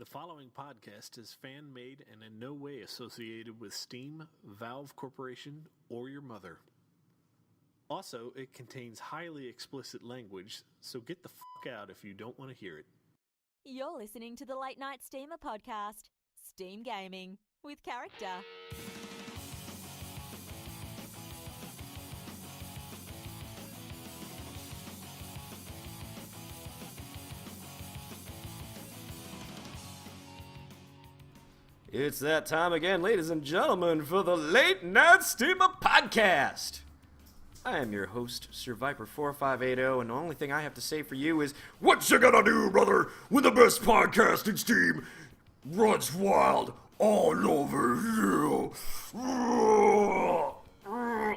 The following podcast is fan-made and in no way associated with Steam, Valve Corporation, or your mother. Also, it contains highly explicit language, so get the fuck out if you don't want to hear it. You're listening to the Late Night Steamer podcast, Steam Gaming, with character. It's that time again, ladies and gentlemen, for the Late Night Steamer podcast. I am your host, Survivor4580, and the only thing I have to say for you is, what you gonna do, brother, when the best podcast in Steam runs wild all over you?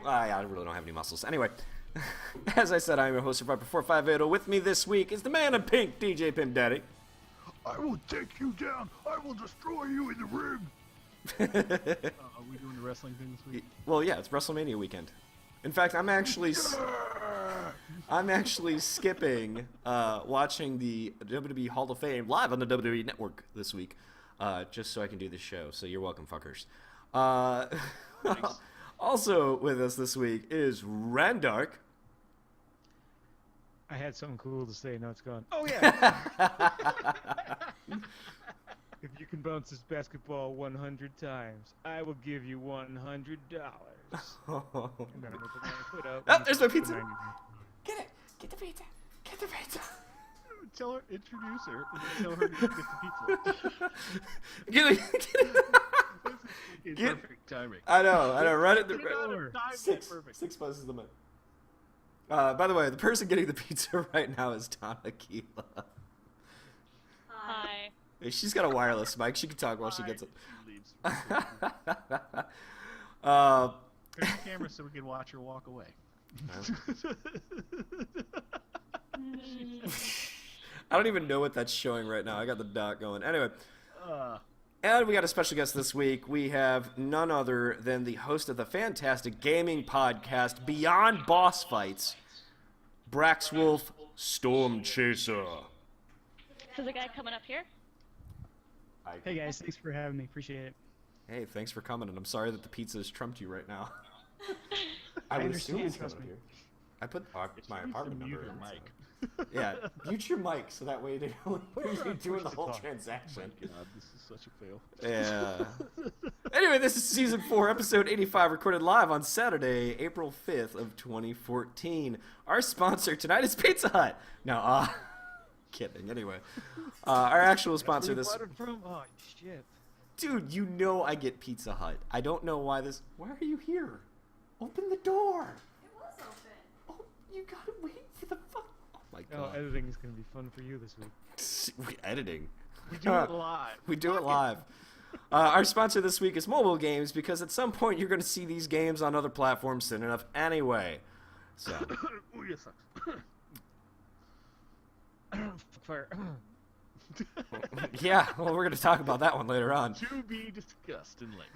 I really don't have any muscles. Anyway, as I said, I'm your host, Survivor4580. With me this week is the man in pink, DJ Pimp Daddy. I will take you down. I will destroy you in the ring. Are we doing the wrestling thing this week? Well, yeah, it's WrestleMania weekend. In fact, I'm actually skipping watching the WWE Hall of Fame live on the WWE Network this week, just so I can do the show. So you're welcome, fuckers. Also with us this week is Randark. I had something cool to say, now it's gone. Oh, yeah! If you can bounce this basketball 100 times, I will give you $100. And then I'm gonna put my foot up. Oh, there's my pizza! Get it! Get the pizza! Get the pizza! Tell her, introduce her, and then tell her to get the pizza. Get it! It's Get- perfect timing. I know, right at the... Get out of time, Six buzzes the minute. By the way, the person getting the pizza right now is Donna Keela. Hi. Hey, she's got a wireless mic. She can talk while she gets it. She leaves. Uh, Turn the camera so we can watch her walk away. I don't even know what that's showing right now. I got the dot going. Anyway, Uh, and we got a special guest this week. We have none other than the host of the fantastic gaming podcast Beyond Boss Fights, Braxwolf Storm Chaser. So the guy coming up here? Hey guys, thanks for having me. Appreciate it. Hey, thanks for coming, and I'm sorry that the pizza has trumped you right now. I would understand, assume he's trust coming me. up here. I put my needs apartment to mute number her in, mic. so- Yeah, mute your mic so that way they don't you're doing the whole transaction. God, this is such a fail. Yeah. Anyway, this is season 4, episode 85, recorded live on Saturday, April 5th of 2014. Our sponsor tonight is Pizza Hut. No, kidding. Anyway, our actual sponsor this. From? Oh shit! Dude, you know I get Pizza Hut. I don't know why this. Why are you here? Open the door. It was open. Oh, you gotta wait for the fuck. Oh my Oh, god. editing is gonna be fun for you this week. Editing. We do it live. We do it live. Our sponsor this week is mobile games, because at some point you're going to see these games on other platforms soon enough anyway. So, Oh, yes, sucks. Fire. yeah, well, we're going to talk about that one later on. To be discussed in length.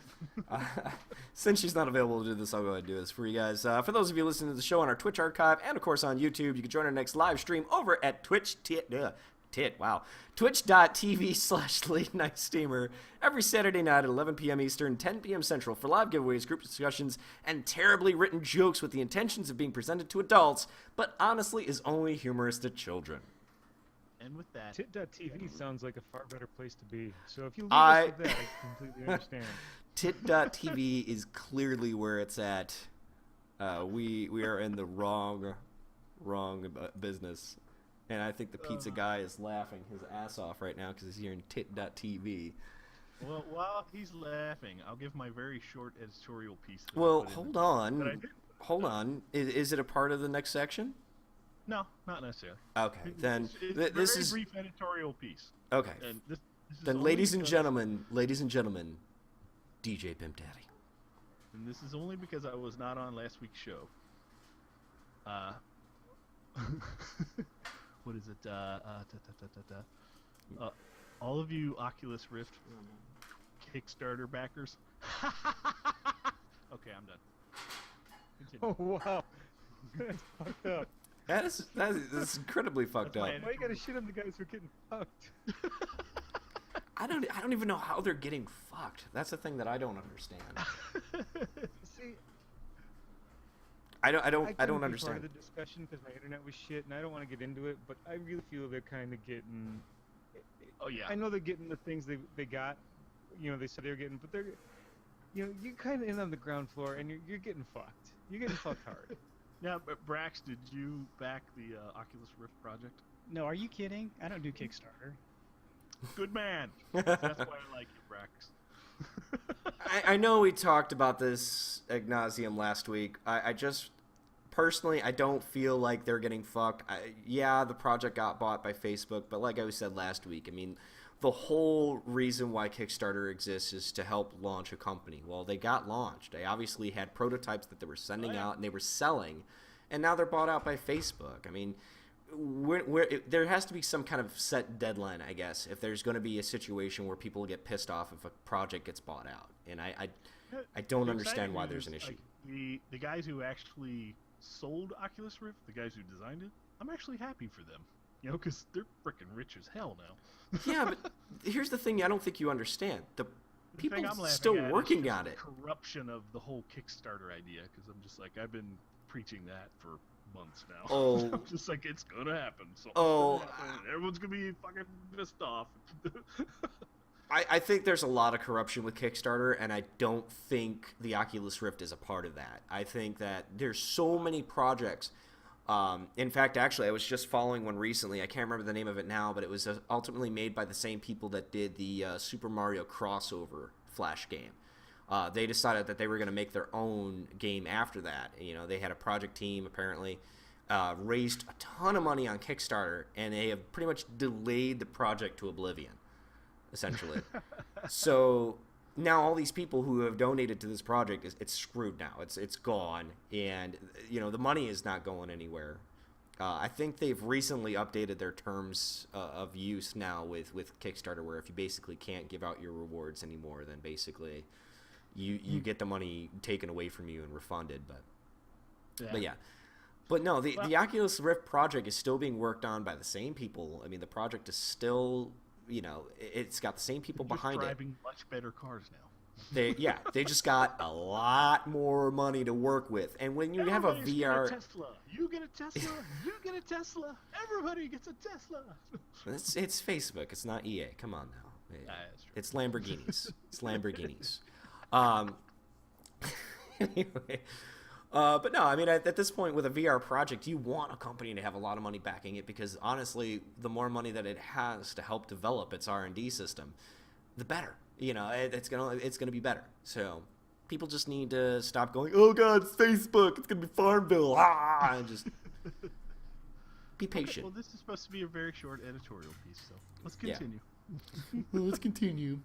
Since she's not available to do this, I'll go ahead and do this for you guys. For those of you listening to the show on our Twitch archive and, of course, on YouTube, you can join our next live stream over at twitch.tv/late night steamer every Saturday night at 11 p.m. Eastern, 10 p.m. Central for live giveaways, group discussions, and terribly written jokes with the intentions of being presented to adults, but honestly is only humorous to children. And with that, Tit.tv sounds like a far better place to be. So if you leave I- us with that, I completely understand. Tit.tv is clearly where it's at. We are in the wrong business. And I think the pizza guy is laughing his ass off right now because he's hearing tit.tv. well, while he's laughing, I'll give my very short editorial piece. that I Well, put in hold that I on. did. Hold on. Is it a part of the next section? No, not necessarily. Okay, then It's this very is brief editorial piece. okay. And this is Then, only ladies and because- gentlemen, DJ Pimp Daddy. And this is only because I was not on last week's show. What is it? All of you Oculus Rift Kickstarter backers. Okay, I'm done. Continue. Oh wow, that's fucked up. That's incredibly fucked up. my- Why you gotta shit on the guys who are getting fucked? I don't even know how they're getting fucked. That's the thing that I don't understand. See, I don't couldn't be part understand. of the discussion because my internet was shit, and I don't want to get into it. But I really feel they're kind of getting. Oh yeah. I know they're getting the things they got. You know, they said they were getting, but they're. You know, you're kind of in on the ground floor, and you're getting fucked. You're getting fucked hard. Now, but Brax, did you back the Oculus Rift project? No, are you kidding? I don't do Kickstarter. Good man. That's why I like you, Brax. I know we talked about this ad nauseum last week. I just personally, I don't feel like they're getting fucked. Yeah, the project got bought by Facebook, but like I said last week, I mean, the whole reason why Kickstarter exists is to help launch a company. Well, they got launched. They obviously had prototypes that they were sending out and they were selling, and now they're bought out by Facebook. I mean, there has to be some kind of set deadline, I guess, if there's going to be a situation where people get pissed off if a project gets bought out. And I don't The understand exciting why news there's an is, issue. like, the guys who actually sold Oculus Rift, the guys who designed it, I'm actually happy for them. You know, because they're freaking rich as hell now. Yeah, but here's the thing I don't think you understand. The people thing I'm laughing still at is working just on the it. corruption of the whole Kickstarter idea, because I'm just like, I've been preaching that for months now. Oh. I'm just like, it's gonna happen. Something's Oh. gonna happen. Everyone's gonna be fucking pissed off. I think there's a lot of corruption with Kickstarter, and I don't think the Oculus Rift is a part of that. I think that there's so many projects. In fact, actually, I was just following one recently. I can't remember the name of it now, but it was ultimately made by the same people that did the Super Mario crossover Flash game. They decided that they were going to make their own game after that. You know, they had a project team, apparently, raised a ton of money on Kickstarter, and they have pretty much delayed the project to oblivion, essentially. So now all these people who have donated to this project, it's screwed now. It's gone, and you know the money is not going anywhere. I think they've recently updated their terms of use now with Kickstarter, where if you basically can't give out your rewards anymore, then basically you get the money taken away from you and refunded. But yeah. But no, the Oculus Rift project is still being worked on by the same people. I mean, the project is still, you know, it's got the same people behind it. Driving much better cars now. They just got a lot more money to work with. And when you have a Everybody's VR, get a Tesla. You get a Tesla. You get a Tesla. Everybody gets a Tesla. it's Facebook. It's not EA. Come on now. That's true. It's Lamborghinis. It's Lamborghinis. Anyway. But no, I mean, at this point with a VR project, you want a company to have a lot of money backing it, because honestly, the more money that it has to help develop its R&D system, the better. You know, it's gonna be better. So people just need to stop going, oh God, it's Facebook, it's gonna be Farmville, and just be patient. Well, this is supposed to be a very short editorial piece, so let's continue. Let's continue.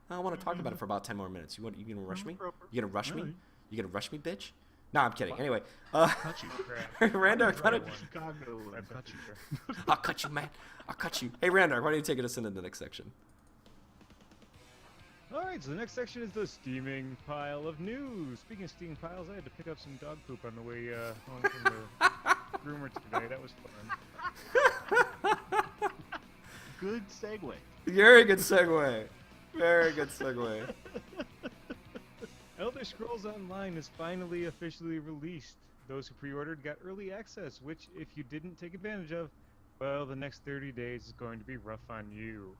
I want to talk about it for about 10 more minutes. You gonna rush me? You gonna rush me? Alright. You gonna rush me, bitch? No, I'm kidding. Anyway, Cut you. Randar, why don't Chicago, and cut you. I'll cut you, man. I'll cut you. Hey, Randar, why don't you take us into the next section? Alright, so the next section is the steaming pile of news. Speaking of steaming piles, I had to pick up some dog poop on the way home from the groomer today. That was fun. Good segue. Very good segue. Very good segue. Elder Scrolls Online is finally officially released. Those who pre-ordered got early access, which if you didn't take advantage of, well, the next 30 days is going to be rough on you.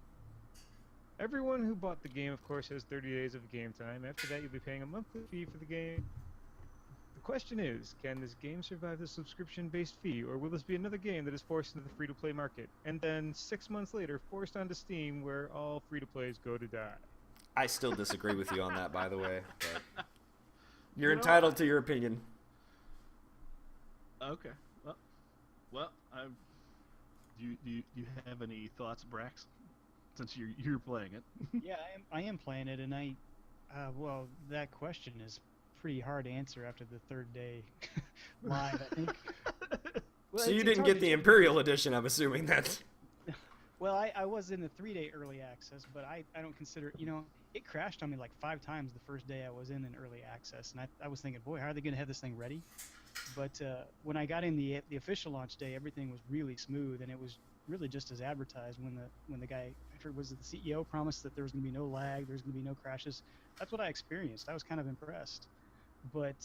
Everyone who bought the game, of course, has 30 days of game time. After that, you'll be paying a monthly fee for the game. The question is, can this game survive the subscription-based fee, or will this be another game that is forced into the free-to-play market, and then 6 months later forced onto Steam, where all free-to-plays go to die? I still disagree with you on that, by the way. But you're entitled to your opinion. Okay. Well, do you have any thoughts, Brax? Since you're playing it. Yeah, I am playing it, and well, that question is pretty hard to answer after the third day live, I think. Well, So you it's didn't hard get to the judge. Imperial Edition, I'm assuming that. Well, I was in the 3-day early access, but I don't consider, you know, it crashed on me like 5 times the first day I was in early access, and I was thinking, boy, how are they going to have this thing ready? But when I got in the official launch day, everything was really smooth, and it was really just as advertised when the guy, I forget, was it the CEO, promised that there was going to be no lag, there's going to be no crashes. That's what I experienced. I was kind of impressed. But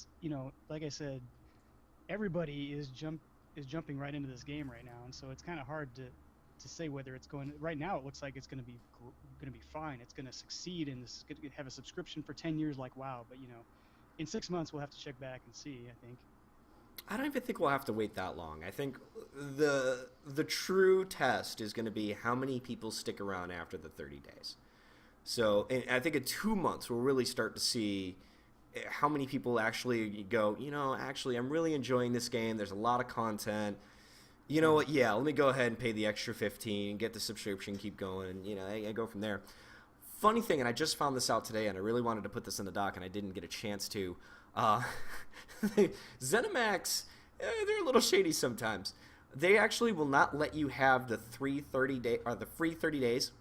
like I said, everybody is jumping right into this game right now, and so it's kind of hard to say whether it's going. Right now, it looks like it's going to be fine. It's going to succeed, and it's going to have a subscription for 10 years, like WoW. But in 6 months, we'll have to check back and see, I think. I don't even think we'll have to wait that long. I think the true test is going to be how many people stick around after the 30 days. So I think in 2 months, we'll really start to see how many people actually go, actually, I'm really enjoying this game. There's a lot of content. You know what? Yeah, let me go ahead and pay the extra $15, get the subscription, keep going. I go from there. Funny thing, and I just found this out today, and I really wanted to put this in the doc, and I didn't get a chance to. ZeniMax, they're a little shady sometimes. They actually will not let you have the free 30 days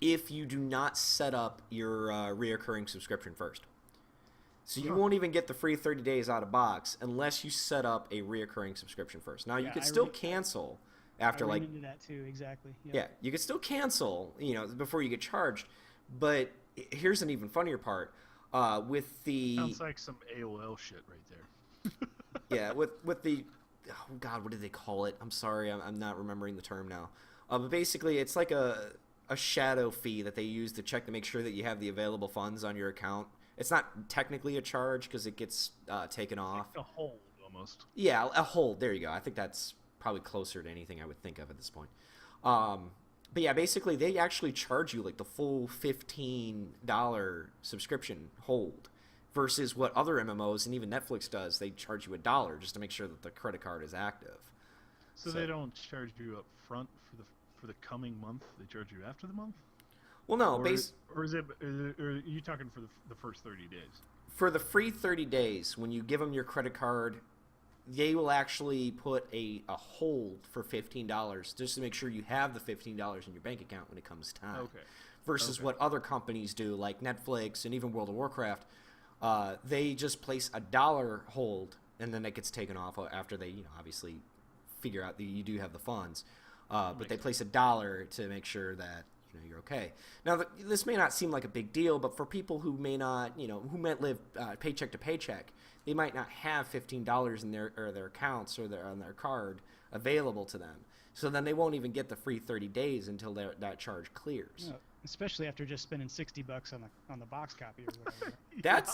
if you do not set up your reoccurring subscription first. So you won't even get the free 30 days out of box unless you set up a reoccurring subscription first. Now, you could still cancel after I ran into that too, exactly. Yep. Yeah, you could still cancel, before you get charged. But here's an even funnier part. With the Sounds like some AOL shit right there. yeah, with the oh god, what do they call it? I'm sorry, I'm not remembering the term now. But basically, it's like a shadow fee that they use to check to make sure that you have the available funds on your account. It's not technically a charge because it gets taken off. Like a hold, almost. Yeah, a hold. There you go. I think that's probably closer to anything I would think of at this point. But yeah, basically, they actually charge you like the full $15 subscription hold versus what other MMOs and even Netflix does. They charge you $1 just to make sure that the credit card is active. So they don't charge you up front for the coming month. They charge you after the month. Well, no, or is it? Or are you talking for the first 30 days? For the free 30 days, when you give them your credit card, they will actually put a hold for $15 just to make sure you have the $15 in your bank account when it comes time. Okay. Versus what other companies do, like Netflix and even World of Warcraft, they just place $1 hold and then it gets taken off after they, obviously figure out that you do have the funds. But they place $1 to make sure that you're okay. Now, this may not seem like a big deal, but for people who may not, who might live paycheck to paycheck, they might not have $15 in their accounts or on their card available to them. So then they won't even get the free 30 days until that charge clears. Especially after just spending $60 on the box copy or whatever.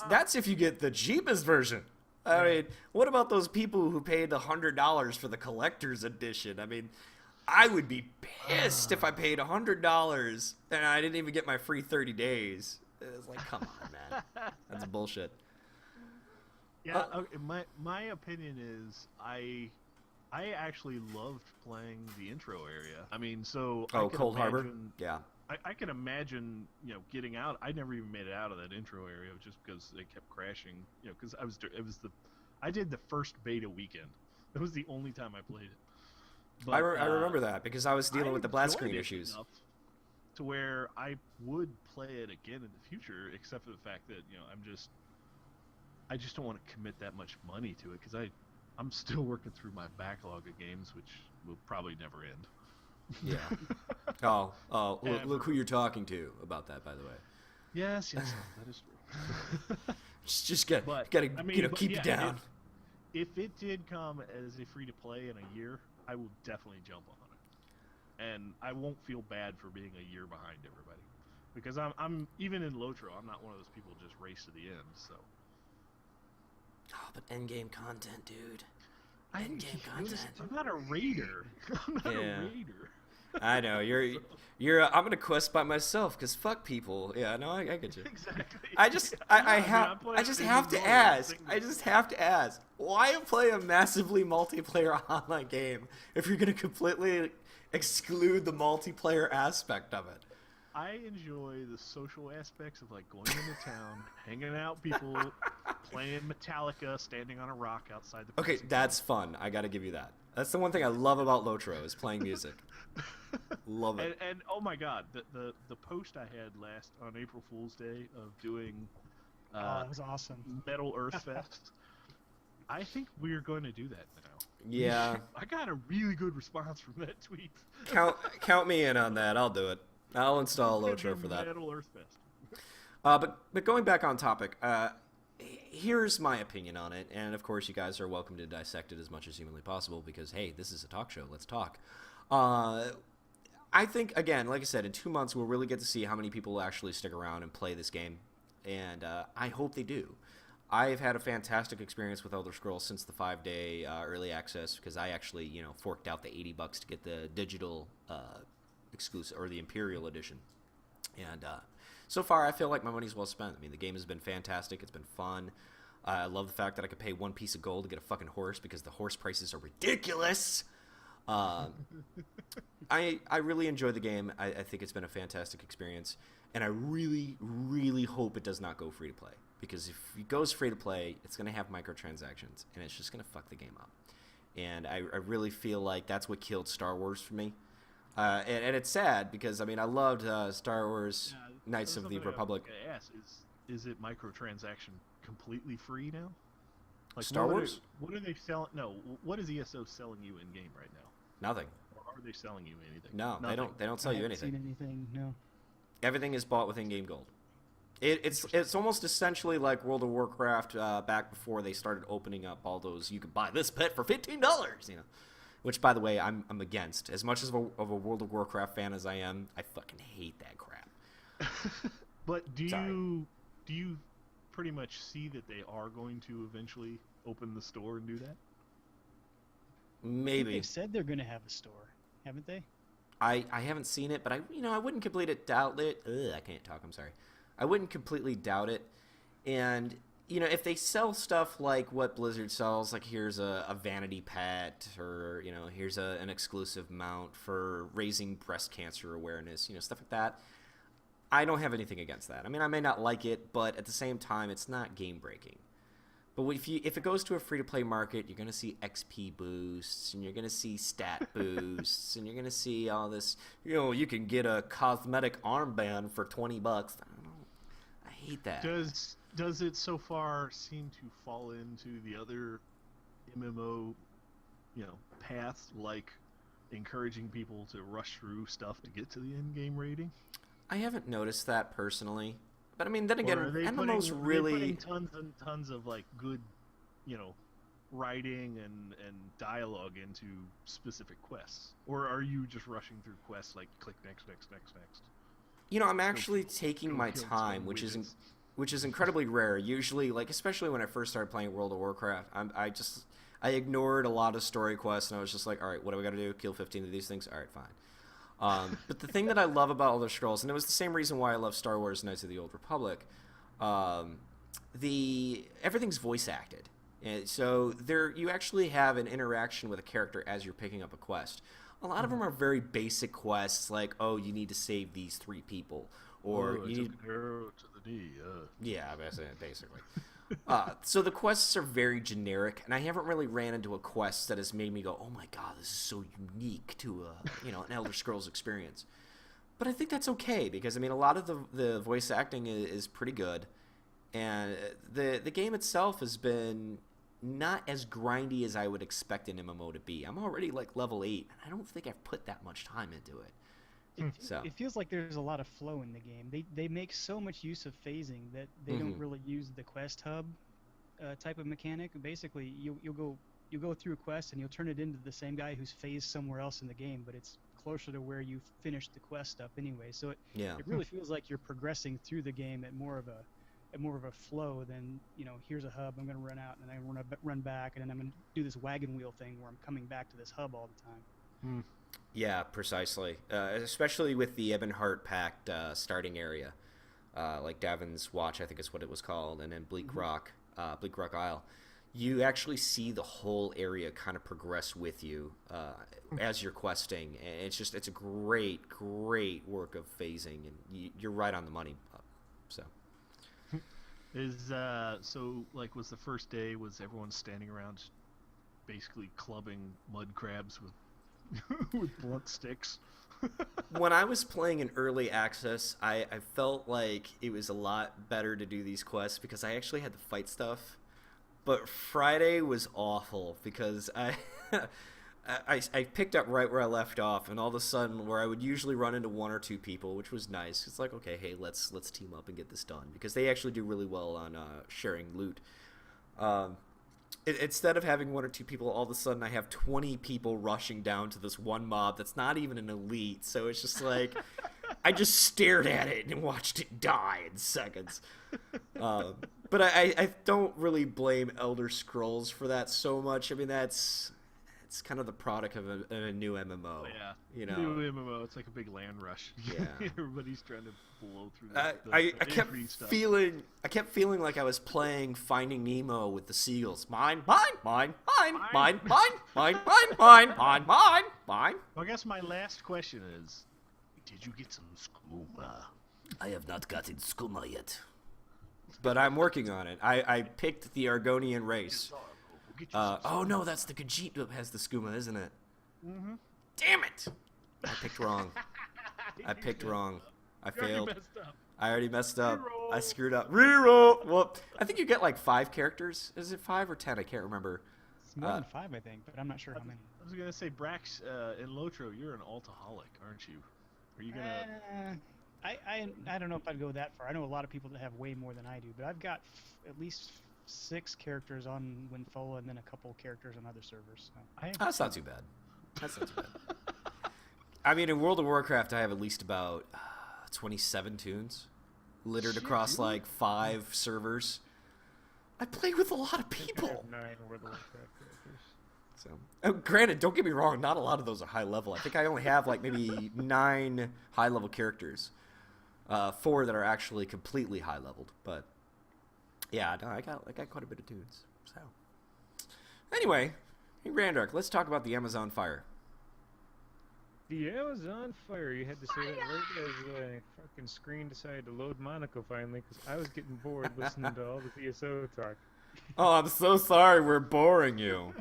That's if you get the cheapest version. I mean, what about those people who paid $100 for the collector's edition? I mean, I would be pissed if I paid $100 and I didn't even get my free 30 days. It's like, come on, man. That's bullshit. Yeah, okay, my opinion is I actually loved playing the intro area. I mean, so Cold Harbor? Yeah. I can imagine, getting out. I never even made it out of that intro area just because they kept crashing. Because I did the first beta weekend. That was the only time I played it. But, I remember that because I was dealing with the black screen issues. To where I would play it again in the future, except for the fact that I just don't want to commit that much money to it because I'm still working through my backlog of games, which will probably never end. Yeah. Look who you're talking to about that, by the way. Yes, that is true. just gotta keep it down. If it did come as a free to play in a year, I will definitely jump on it, and I won't feel bad for being a year behind everybody, because I'm even in Lotro, I'm not one of those people who just race to the end. So. Oh, but endgame content, dude. Endgame content. I'm not a raider. I'm not a raider. I know you're. I'm gonna quest by myself because fuck people. Yeah, no, I get you. Exactly. I just have to ask. Why play a massively multiplayer online game if you're gonna completely exclude the multiplayer aspect of it? I enjoy the social aspects of like going into town, hanging out, people playing Metallica, standing on a rock outside the. Okay, that's fun. I got to give you that. That's the one thing I love about Lotro is playing music. Love it. And oh my god, the post I had last on April Fool's Day of doing that was awesome. Metal Earth Fest. I think we're going to do that now. Yeah. I got a really good response from that tweet. Count me in on that. I'll do it. I'll install Lotro for that. Metal Earthfest. But going back on topic, here's my opinion on it, and of course you guys are welcome to dissect it as much as humanly possible because, hey, this is a talk show. Let's talk. I think, again, like I said, in 2 months we'll really get to see how many people actually stick around and play this game, and I hope they do. I've had a fantastic experience with Elder Scrolls since the 5-day early access because I actually, forked out the $80 to get the digital exclusive or the Imperial edition, and so far I feel like my money's well spent. I mean, the game has been fantastic. It's been fun. I love the fact that I could pay 1 piece of gold to get a fucking horse because the horse prices are ridiculous. I really enjoy the game. I think it's been a fantastic experience, and I really, really hope it does not go free to play. Because if it goes free to play, it's going to have microtransactions, and it's just going to fuck the game up. And I really feel like that's what killed Star Wars for me. And it's sad because, I mean, I loved Star Wars Knights of the Republic. I ask, is it microtransaction completely free now? Like Star Wars? What are they selling? No, what is ESO selling you in game right now? Nothing. Or are they selling you anything? No, Nothing. they don't sell you I haven't anything. seen anything, no. Everything is bought with in-game gold. It's almost essentially like World of Warcraft back before they started opening up all those. You could buy this pet for $15, which, by the way, I'm against. As much as of a World of Warcraft fan as I am, I fucking hate that crap. But do you pretty much see that they are going to eventually open the store and do that? Maybe. They've said they're going to have a store, haven't they? I haven't seen it, but I wouldn't completely doubt it. Ugh, I can't talk. I'm sorry. I wouldn't completely doubt it. And if they sell stuff like what Blizzard sells, like here's a vanity pet, or here's an exclusive mount for raising breast cancer awareness, stuff like that. I don't have anything against that. I mean, I may not like it, but at the same time, it's not game breaking. But if it goes to a free-to-play market, you're going to see XP boosts, and you're going to see stat boosts, and you're going to see all this, you can get a cosmetic armband for $20. I don't know. I hate that. Does it so far seem to fall into the other MMO, path, like encouraging people to rush through stuff to get to the end-game rating? I haven't noticed that personally. But I mean, then again, MMOs Are really they putting tons and tons of like good, writing and dialogue into specific quests, or are you just rushing through quests like click next? I'm actually taking my time, which is incredibly rare. Usually, like especially when I first started playing World of Warcraft, I ignored a lot of story quests, and I was just like, all right, what do we got to do? Kill 15 of these things? All right, fine. But the thing that I love about Elder Scrolls, and it was the same reason why I love Star Wars Knights of the Old Republic, everything's voice acted. And so you actually have an interaction with a character as you're picking up a quest. A lot of them are very basic quests, like, oh, you need to save these 3 people, or you need an arrow to the knee. Yeah, basically. So the quests are very generic, and I haven't really ran into a quest that has made me go, oh my god, this is so unique to an Elder Scrolls experience. But I think that's okay, because I mean, a lot of the voice acting is pretty good, and the game itself has been not as grindy as I would expect an MMO to be. I'm already like level 8, and I don't think I've put that much time into it. It feels like there's a lot of flow in the game. They make so much use of phasing that they don't really use the quest hub type of mechanic. Basically, you'll go through a quest and you'll turn it into the same guy who's phased somewhere else in the game, but it's closer to where you finished the quest up anyway. So it really feels like you're progressing through the game at more of a flow than here's a hub, I'm going to run out and I'm going to run back, and then I'm going to do this wagon wheel thing where I'm coming back to this hub all the time. Yeah, precisely. Especially with the Ebonheart Pact starting area, like Davin's Watch, I think is what it was called, and then Bleak Rock Isle. You actually see the whole area kind of progress with you as you're questing. And it's a great work of phasing, and you're right on the money. So. Was the first day, was everyone standing around basically clubbing mud crabs with blunt sticks? When I was playing in early access, I felt like it was a lot better to do these quests because I actually had to fight stuff. but Friday was awful because I picked up right where I left off, and all of a sudden, where I would usually run into one or two people, which was nice. It's like, okay, hey, let's team up and get this done, because they actually do really well on sharing loot. Instead of having one or two people, all of a sudden I have 20 people rushing down to this one mob that's not even an elite. So it's just like, I just stared at it and watched it die in seconds. But I don't really blame Elder Scrolls for that so much. I mean, it's kind of the product of a new MMO. Yeah, you know, new MMO. It's like a big land rush. Yeah, everybody's trying to blow through. I kept feeling like I was playing Finding Nemo with the seagulls. Mine. Well, I guess my last question is, did you get some skooma? I have not gotten skooma yet, but I'm working on it. I picked the Argonian race. Oh no, that's the Khajiit that has the skooma, isn't it? Mm-hmm. Damn it! I picked wrong. I failed. I already messed up. Reroll. I screwed up. Reroll! Well, I think you get like 5 characters. Is it 5 or 10? I can't remember. It's more than 5, I think, but I'm not sure how many. I was gonna say, Brax, in Lotro, you're an altaholic, aren't you? Are you gonna? I don't know if I'd go that far. I know a lot of people that have way more than I do, but I've got at least 6 characters on Winfola and then a couple characters on other servers. So. That's not too bad. That's not too bad. I mean, in World of Warcraft, I have at least about 27 tunes littered across like 5 servers. I play with a lot of people. I have 9 World of Warcraft characters. So, granted, don't get me wrong, not a lot of those are high level. I think I only have like maybe 9 high level characters, 4 that are actually completely high leveled. But yeah, no, I got quite a bit of tunes. So anyway, hey Randark, let's talk about the Amazon fire. The Amazon fire. You had to say that right as the fucking screen decided to load Monaco finally, because I was getting bored listening to all the TSO talk. Oh, I'm so sorry we're boring you.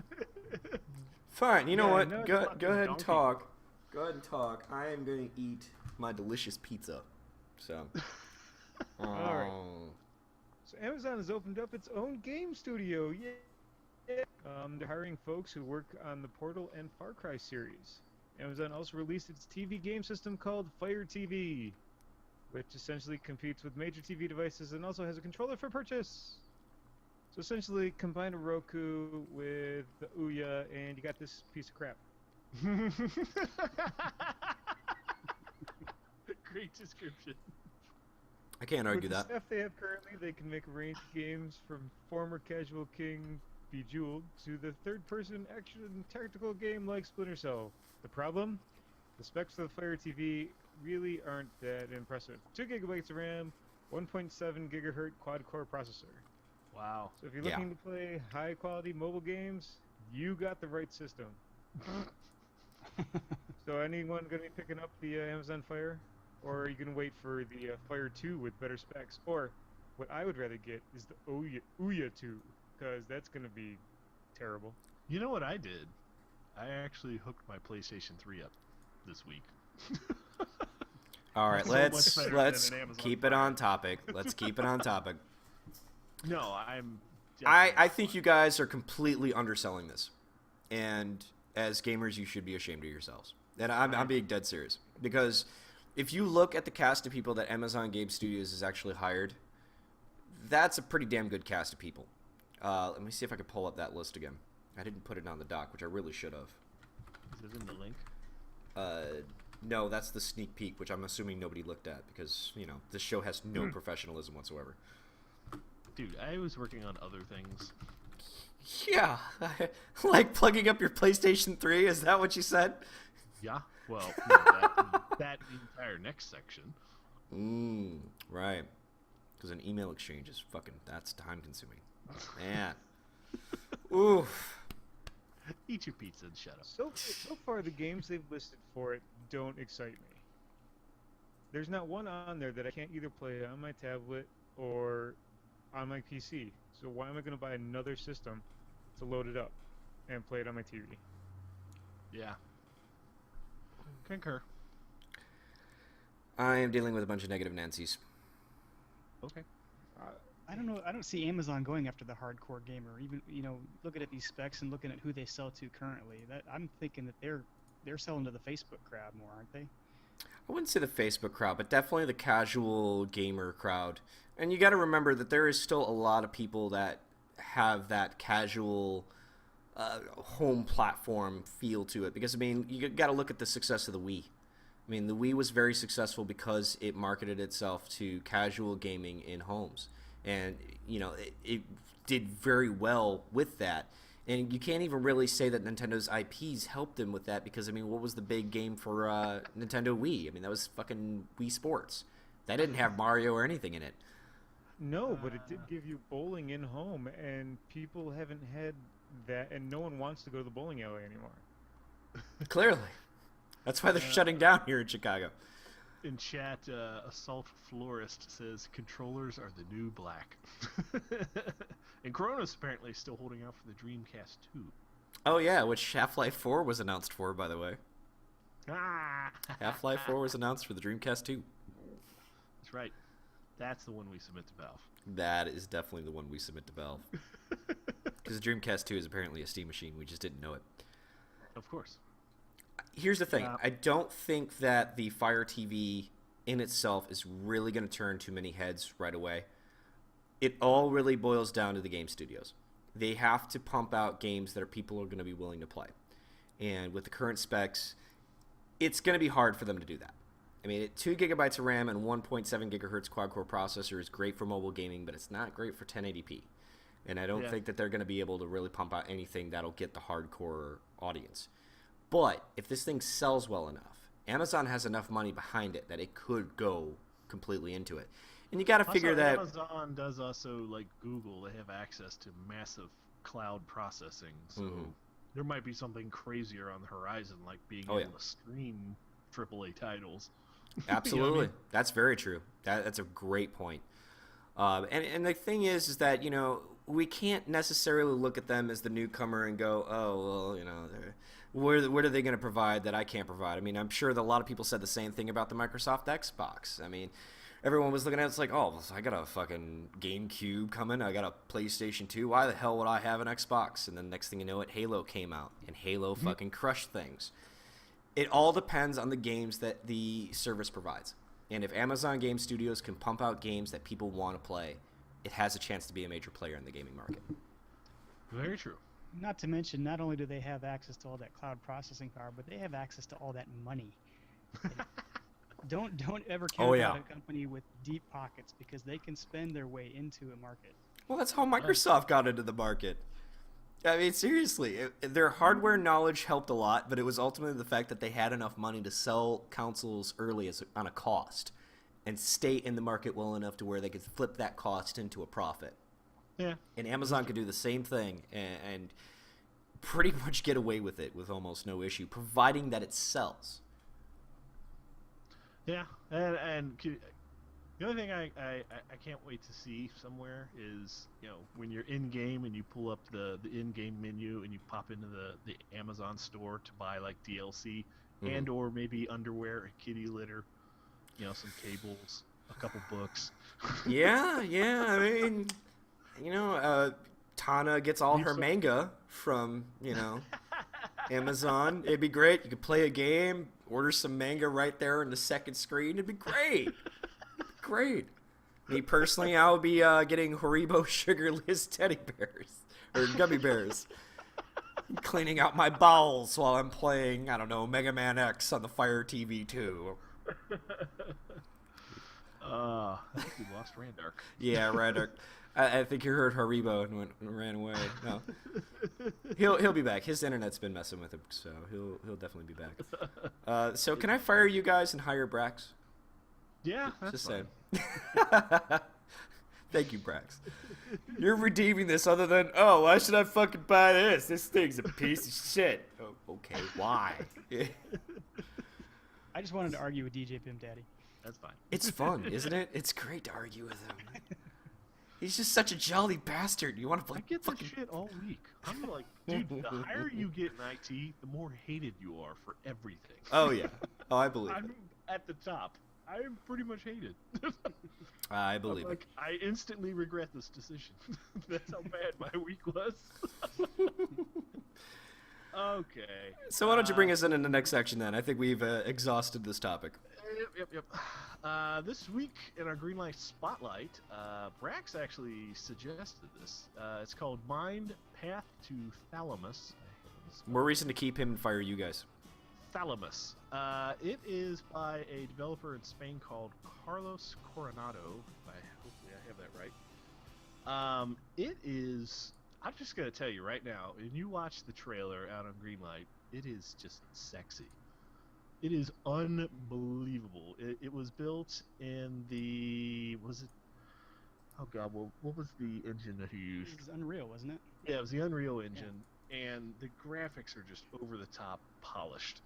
Fine, you know Yeah, what? no, Go it's ahead and donkey. talk. Go ahead and talk. I am going to eat my delicious pizza. So. Alright. So Amazon has opened up its own game studio. Yeah. They're hiring folks who work on the Portal and Far Cry series. Amazon also released its TV game system called Fire TV, which essentially competes with major TV devices and also has a controller for purchase. So essentially, combine a Roku with the Ouya, and you got this piece of crap. Great description. I can't argue With the that. stuff they have currently, they can make a range of games from former casual king Bejeweled to the third-person action and tactical game like Splinter Cell. The problem? The specs for the Fire TV really aren't that impressive. 2 gigabytes of RAM, 1.7 gigahertz quad-core processor. Wow. So if you're Yeah. looking to play high-quality mobile games, you got the right system. So anyone going to be picking up the Amazon Fire? Or are you going to wait for the Fire 2 with better specs? Or what I would rather get is the Ouya 2, because that's going to be terrible. You know what I did? I actually hooked my PlayStation 3 up this week. All right, So let's much better let's than an Amazon keep it Fire. on topic. Let's keep it on topic. No, I'm. I think you guys are completely underselling this, and as gamers, you should be ashamed of yourselves. And I'm being dead serious, because if you look at the cast of people that Amazon Game Studios has actually hired, that's a pretty damn good cast of people. Let me see if I can pull up that list again. I didn't put it on the doc, which I really should have. Is it in the link? No, that's the sneak peek, which I'm assuming nobody looked at, because, you know, this show has no professionalism whatsoever. Dude, I was working on other things. Yeah, like plugging up your PlayStation 3, is that what you said? Yeah. Well, no, that entire next section. Right. Because an email exchange is that's time consuming. Man. Oof. Eat your pizza and shut up. So far, the games they've listed for it don't excite me. There's not one on there that I can't either play on my tablet or on my PC. So why am I going to buy another system to load it up and play it on my TV? Yeah. Concur. I am dealing with a bunch of negative Nancy's. Okay. I don't know. I don't see Amazon going after the hardcore gamer. Even looking at these specs and looking at who they sell to currently. That I'm thinking that they're selling to the Facebook crowd more, aren't they? I wouldn't say the Facebook crowd, but definitely the casual gamer crowd. And you got to remember that there is still a lot of people that have that casual home platform feel to it. Because, I mean, you got to look at the success of the Wii. I mean, the Wii was very successful because it marketed itself to casual gaming in homes. And, it did very well with that. And you can't even really say that Nintendo's IPs helped them with that because, I mean, what was the big game for Nintendo Wii? I mean, that was fucking Wii Sports. That didn't have Mario or anything in it. No, but it did give you bowling in home, and people haven't had that, and no one wants to go to the bowling alley anymore. Clearly. That's why they're shutting down here in Chicago. In chat, Assault Florist says controllers are the new black. And Corona's apparently still holding out for the Dreamcast 2. Oh, yeah, which Half-Life 4 was announced for, by the way. Ah! Half-Life 4 was announced for the Dreamcast 2. That's right. That's the one we submit to Valve. That is definitely the one we submit to Valve. Because the Dreamcast 2 is apparently a Steam machine. We just didn't know it. Of course. Here's the thing. I don't think that the Fire TV in itself is really going to turn too many heads right away. It all really boils down to the game studios. They have to pump out games that people are going to be willing to play. And with the current specs, it's going to be hard for them to do that. I mean, 2 gigabytes of RAM and 1.7 gigahertz quad-core processor is great for mobile gaming, but it's not great for 1080p. And I don't think that they're going to be able to really pump out anything that'll get the hardcore audience. But if this thing sells well enough, Amazon has enough money behind it that it could go completely into it. And you got to figure that Amazon does also, like Google, they have access to massive cloud processing. So there might be something crazier on the horizon, like being able to stream AAA titles. Absolutely. You know what I mean? That's very true. That's a great point. And the thing is that, we can't necessarily look at them as the newcomer and go, oh, well, what are they going to provide that I can't provide? I mean, I'm sure that a lot of people said the same thing about the Microsoft Xbox. I mean, everyone was looking at it, it's like, oh, I got a fucking GameCube coming. I got a PlayStation 2. Why the hell would I have an Xbox? And then next thing you know it, Halo came out, and Halo fucking crushed things. It all depends on the games that the service provides. And if Amazon Game Studios can pump out games that people want to play, it has a chance to be a major player in the gaming market. Very true. Not to mention, not only do they have access to all that cloud processing power, but they have access to all that money. Don't ever care about a company with deep pockets because they can spend their way into a market. Well, that's how Microsoft got into the market. I mean, seriously, their hardware knowledge helped a lot, but it was ultimately the fact that they had enough money to sell consoles early on a cost and stay in the market well enough to where they could flip that cost into a profit. Yeah. And Amazon could do the same thing and pretty much get away with it with almost no issue, providing that it sells. Yeah, and the only thing I can't wait to see somewhere is, when you're in game and you pull up the in game menu and you pop into the Amazon store to buy like DLC and or maybe underwear, a kitty litter, some cables, a couple books. Yeah. I mean, Tana gets all her manga from Amazon. It'd be great. You could play a game, order some manga right there on the second screen. It'd be great. Great. Me personally, I would be getting Haribo sugarless teddy bears or gummy bears, cleaning out my bowels while I'm playing, I don't know, Mega Man X on the Fire TV 2. We lost Randark. Yeah, Randark. I think you heard Haribo and ran away. No, he'll be back. His internet's been messing with him, so he'll definitely be back. So can I fire you guys and hire Brax? Yeah, that's Just fine. saying. Thank you, Brax. You're redeeming this other than, oh, why should I fucking buy this? This thing's a piece of shit. Oh, okay, why? I just wanted to argue with DJ Pim Daddy. That's fine. It's fun, isn't it? It's great to argue with him. He's just such a jolly bastard. You want to I get that shit all week. I'm like, dude, the higher you get in IT, the more hated you are for everything. Oh, yeah. Oh, I believe I'm at the top. I pretty much hate it. I believe it. Like, I instantly regret this decision. That's how bad my week was. Okay. So why don't you bring us in the next section then? I think we've exhausted this topic. Yep. This week in our Greenlight Spotlight, Brax actually suggested this. It's called Mind Path to Thalamus. More reason to keep him and fire you guys. Thalamus. It is by a developer in Spain called Carlos Coronado. Hopefully I have that right. It is... I'm just going to tell you right now, when you watch the trailer out on Greenlight, it is just sexy. It is unbelievable. It was built in the... Was it... Oh, God. Well, what was the engine that he used? It was Unreal, wasn't it? Yeah, it was the Unreal Engine. Yeah. And the graphics are just over-the-top polished.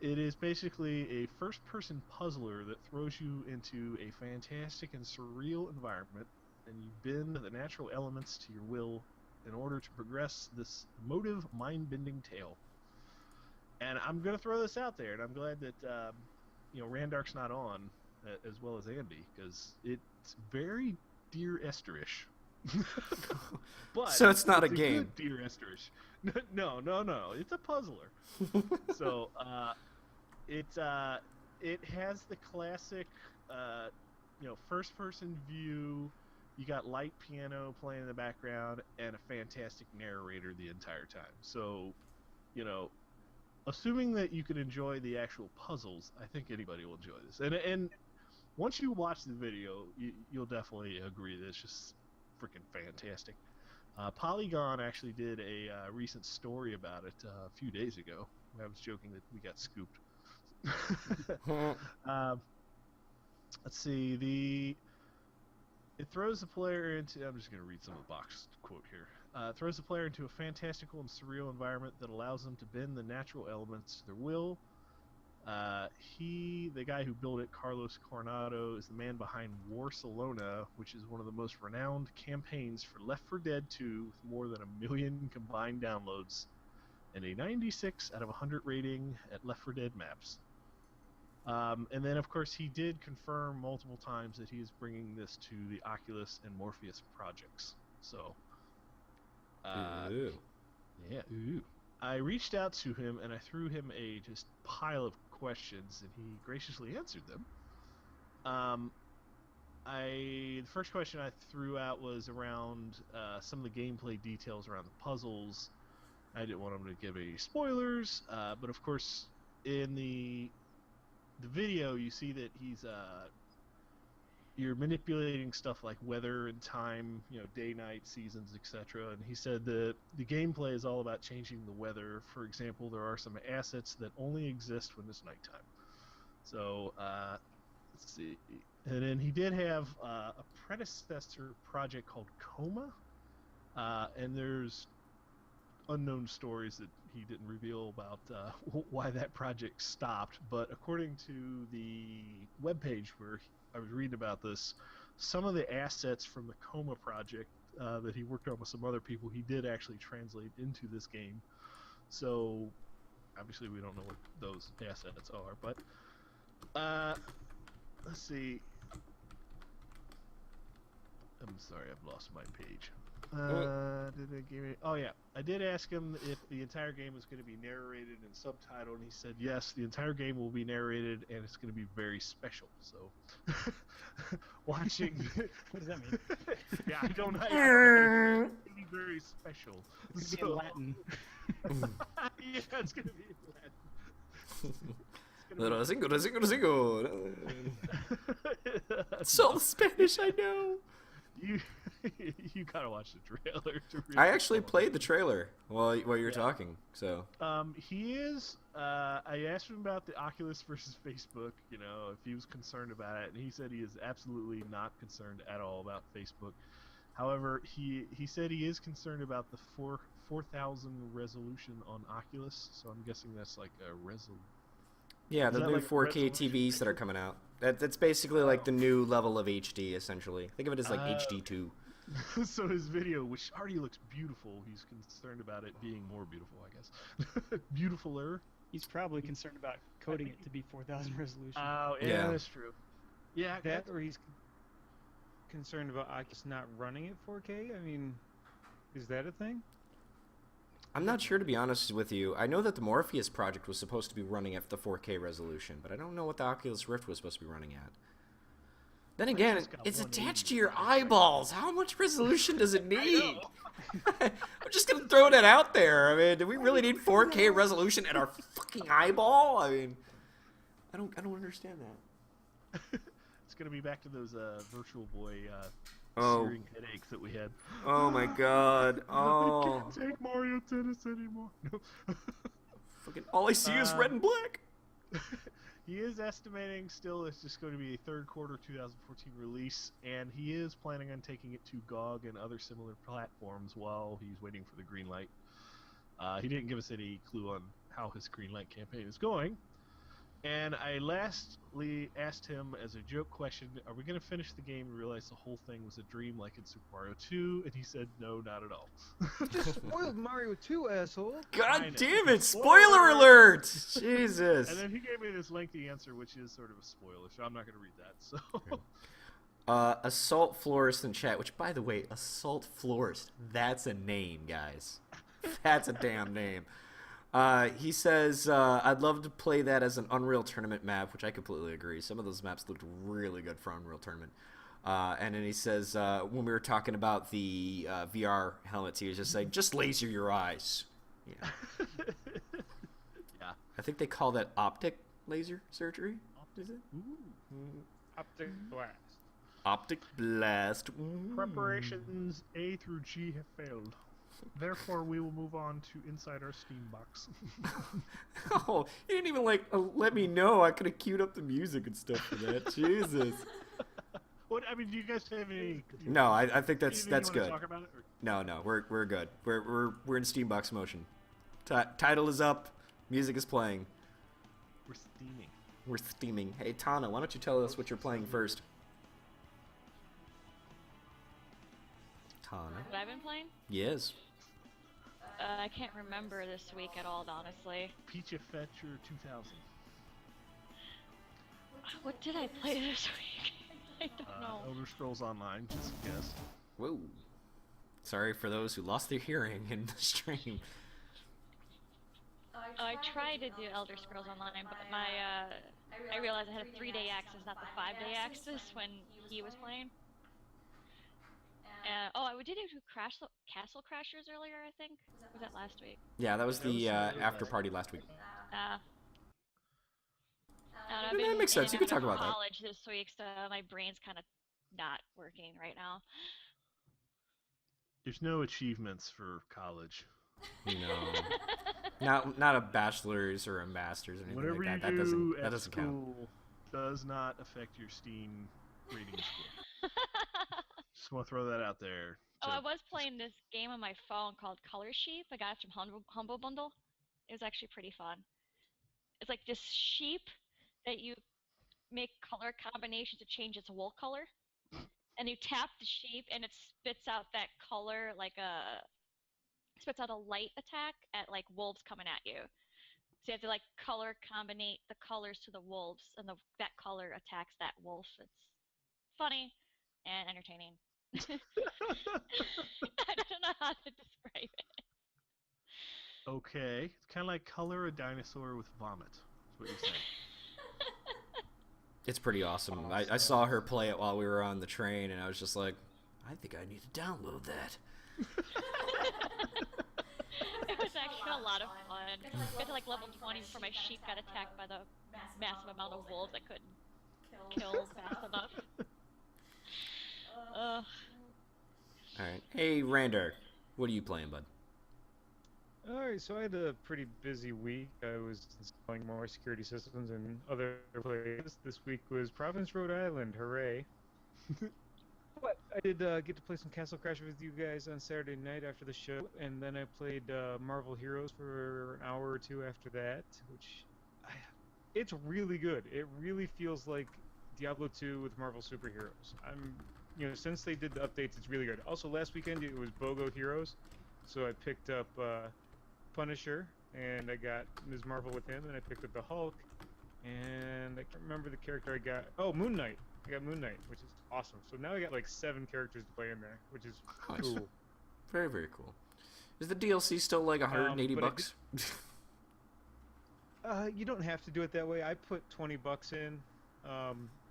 It is basically a first-person puzzler that throws you into a fantastic and surreal environment, and you bend the natural elements to your will in order to progress this emotive, mind-bending tale. And I'm going to throw this out there, and I'm glad that Randark's not on as well as Andy, because it's very Dear Esther-ish. But so it's not a good game. Dear Esther-ish. No. It's a puzzler. So it has the classic, first-person view. You got light piano playing in the background and a fantastic narrator the entire time. So, assuming that you can enjoy the actual puzzles, I think anybody will enjoy this. And once you watch the video, you'll definitely agree that it's just freaking fantastic. Polygon actually did a recent story about it a few days ago. I was joking that we got scooped. Let's see. It throws the player into... I'm just going to read some of the box quote here. It throws the player into a fantastical and surreal environment that allows them to bend the natural elements to their will. The guy who built it, Carlos Coronado, is the man behind Barcelona, which is one of the most renowned campaigns for Left 4 Dead 2, with more than 1 million combined downloads and a 96 out of 100 rating at Left 4 Dead Maps. And then, of course, he did confirm multiple times that he is bringing this to the Oculus and Morpheus projects. So, Ooh. Yeah, ooh. I reached out to him and I threw him a just pile of questions, and he graciously answered them. The first question I threw out was around some of the gameplay details around the puzzles. I didn't want him to give any spoilers, but of course, in the video, you see that you're manipulating stuff like weather and time, day, night, seasons, etc. And he said that the gameplay is all about changing the weather. For example, there are some assets that only exist when it's nighttime. So, let's see. And then he did have a predecessor project called Coma, and there's unknown stories that he didn't reveal about why that project stopped. But according to the webpage where I was reading about this, some of the assets from the Coma project that he worked on with some other people, he did actually translate into this game. So obviously we don't know what those assets are, but let's see. I'm sorry, I've lost my page. Did they give me? Oh yeah, I did ask him if the entire game was going to be narrated and subtitled, and he said yes, the entire game will be narrated, and it's going to be very special. So, watching. What does that mean? Yeah, I don't know. It's going to be very special. It's gonna be in Latin. Yeah, it's going to be in Latin. Zingo. It's all the Spanish I know. You gotta watch the trailer. I actually played the trailer while you were talking. So he is. I asked him about the Oculus versus Facebook. If he was concerned about it, and he said he is absolutely not concerned at all about Facebook. However, he said he is concerned about the 4,000 resolution on Oculus. So I'm guessing that's like a resolution. Yeah, the new like 4K resolution TVs that are coming out. That's basically like the new level of HD, essentially. Think of it as like HD2. So his video, which already looks beautiful, he's concerned about it being more beautiful, I guess. Beautifuler. He's probably concerned about coding it to be 4,000 resolution. Oh, Yeah. that's true. Yeah, That, or he's concerned about Oculus not running at 4K. I mean, is that a thing? I'm not sure, to be honest with you. I know that the Morpheus project was supposed to be running at the 4K resolution, but I don't know what the Oculus Rift was supposed to be running at. Then again, it's got it's 180 attached to your right? eyeballs. How much resolution does it need? I'm just gonna throw that out there. I mean, do we really need 4K resolution at our fucking eyeball? I mean, I don't understand that. It's gonna be back to those Virtual Boy Oh. searing headaches that we had. Oh my god. I Oh. can't take Mario Tennis anymore. No. Fucking all I see is red and black. He is estimating still it's just going to be a third quarter 2014 release, and he is planning on taking it to GOG and other similar platforms while he's waiting for the green light. He didn't give us any clue on how his green light campaign is going. And I lastly asked him as a joke question, are we going to finish the game and realize the whole thing was a dream like in Super Mario 2? And he said, no, not at all. Just spoiled Mario 2, asshole. I God know. damn it! Spoiler alert! Jesus. And then he gave me this lengthy answer, which is sort of a spoiler, so I'm not going to read that. So, Assault Florist in chat, which, by the way, Assault Florist, that's a name, guys. That's a damn name. He says, I'd love to play that as an Unreal Tournament map, which I completely agree. Some of those maps looked really good for Unreal Tournament. And then he says, when we were talking about the VR helmets, he was just saying, just laser your eyes. Yeah. yeah. I think they call that optic laser surgery. Is it? Optic blast. Optic blast. Preparations A through G have failed. Therefore, we will move on to inside our Steam box. Oh, you didn't even let me know. I could have queued up the music and stuff for that. Jesus. What? I mean, do you guys have any? No, I think that's anything you wanna good. Talk about it, or? No, we're good. We're in Steambox motion. Title is up. Music is playing. We're steaming. We're steaming. Hey Tana, why don't you tell us what you're playing first? Tana. What I've been playing? Yes. I can't remember this week at all, honestly. Peach Fetcher 2000. What did I play this week? I don't know. Elder Scrolls Online, just a guess. Whoa. Sorry for those who lost their hearing in the stream. I tried to do Elder Scrolls Online, but I realized I had a 3-day access, not the 5-day access when he was playing. Did I do Castle Crashers earlier, I think? Was that last week? Yeah, that was the after party last week. That makes sense. You can talk about that. College this week, so my brain's kind of not working right now. There's no achievements for college. No. Not a bachelor's or a master's or anything Whatever like that. you That do doesn't at doesn't count. school does not affect your Steam rating score. Just want to throw that out there. I was playing this game on my phone called Color Sheep. I got it from Humble Bundle. It was actually pretty fun. It's like this sheep that you make color combinations to change its wool color. And you tap the sheep and it spits out that color spits out a light attack at like wolves coming at you. So you have to like color combinate the colors to the wolves and that color attacks that wolf. It's funny and entertaining. I don't know how to describe it. Okay. It's kind of like color a dinosaur with vomit. That's what you're saying. It's pretty awesome. I saw her play it while we were on the train, and I was just like, I think I need to download that. It was actually a lot of fun. I got to like level 20 before my sheep got attacked by the massive amount of wolves I couldn't kill fast enough. Alright. Hey, Rander. What are you playing, bud? Alright, so I had a pretty busy week. I was installing more security systems in other places. This week was Providence, Rhode Island. Hooray. But I did get to play some Castle Crashers with you guys on Saturday night after the show, and then I played Marvel Heroes for an hour or two after that, which it's really good. It really feels like Diablo 2 with Marvel superheroes. Since they did the updates, it's really good. Also, last weekend it was BOGO Heroes, so I picked up Punisher and I got Ms. Marvel with him, and I picked up the Hulk, and I can't remember the character I got. Oh, Moon Knight. I got Moon Knight, which is awesome. So now I got like 7 characters to play in there, which is Nice. cool. Very, very cool. Is the DLC still like 180 but I bucks? You don't have to do it that way. I put $20 in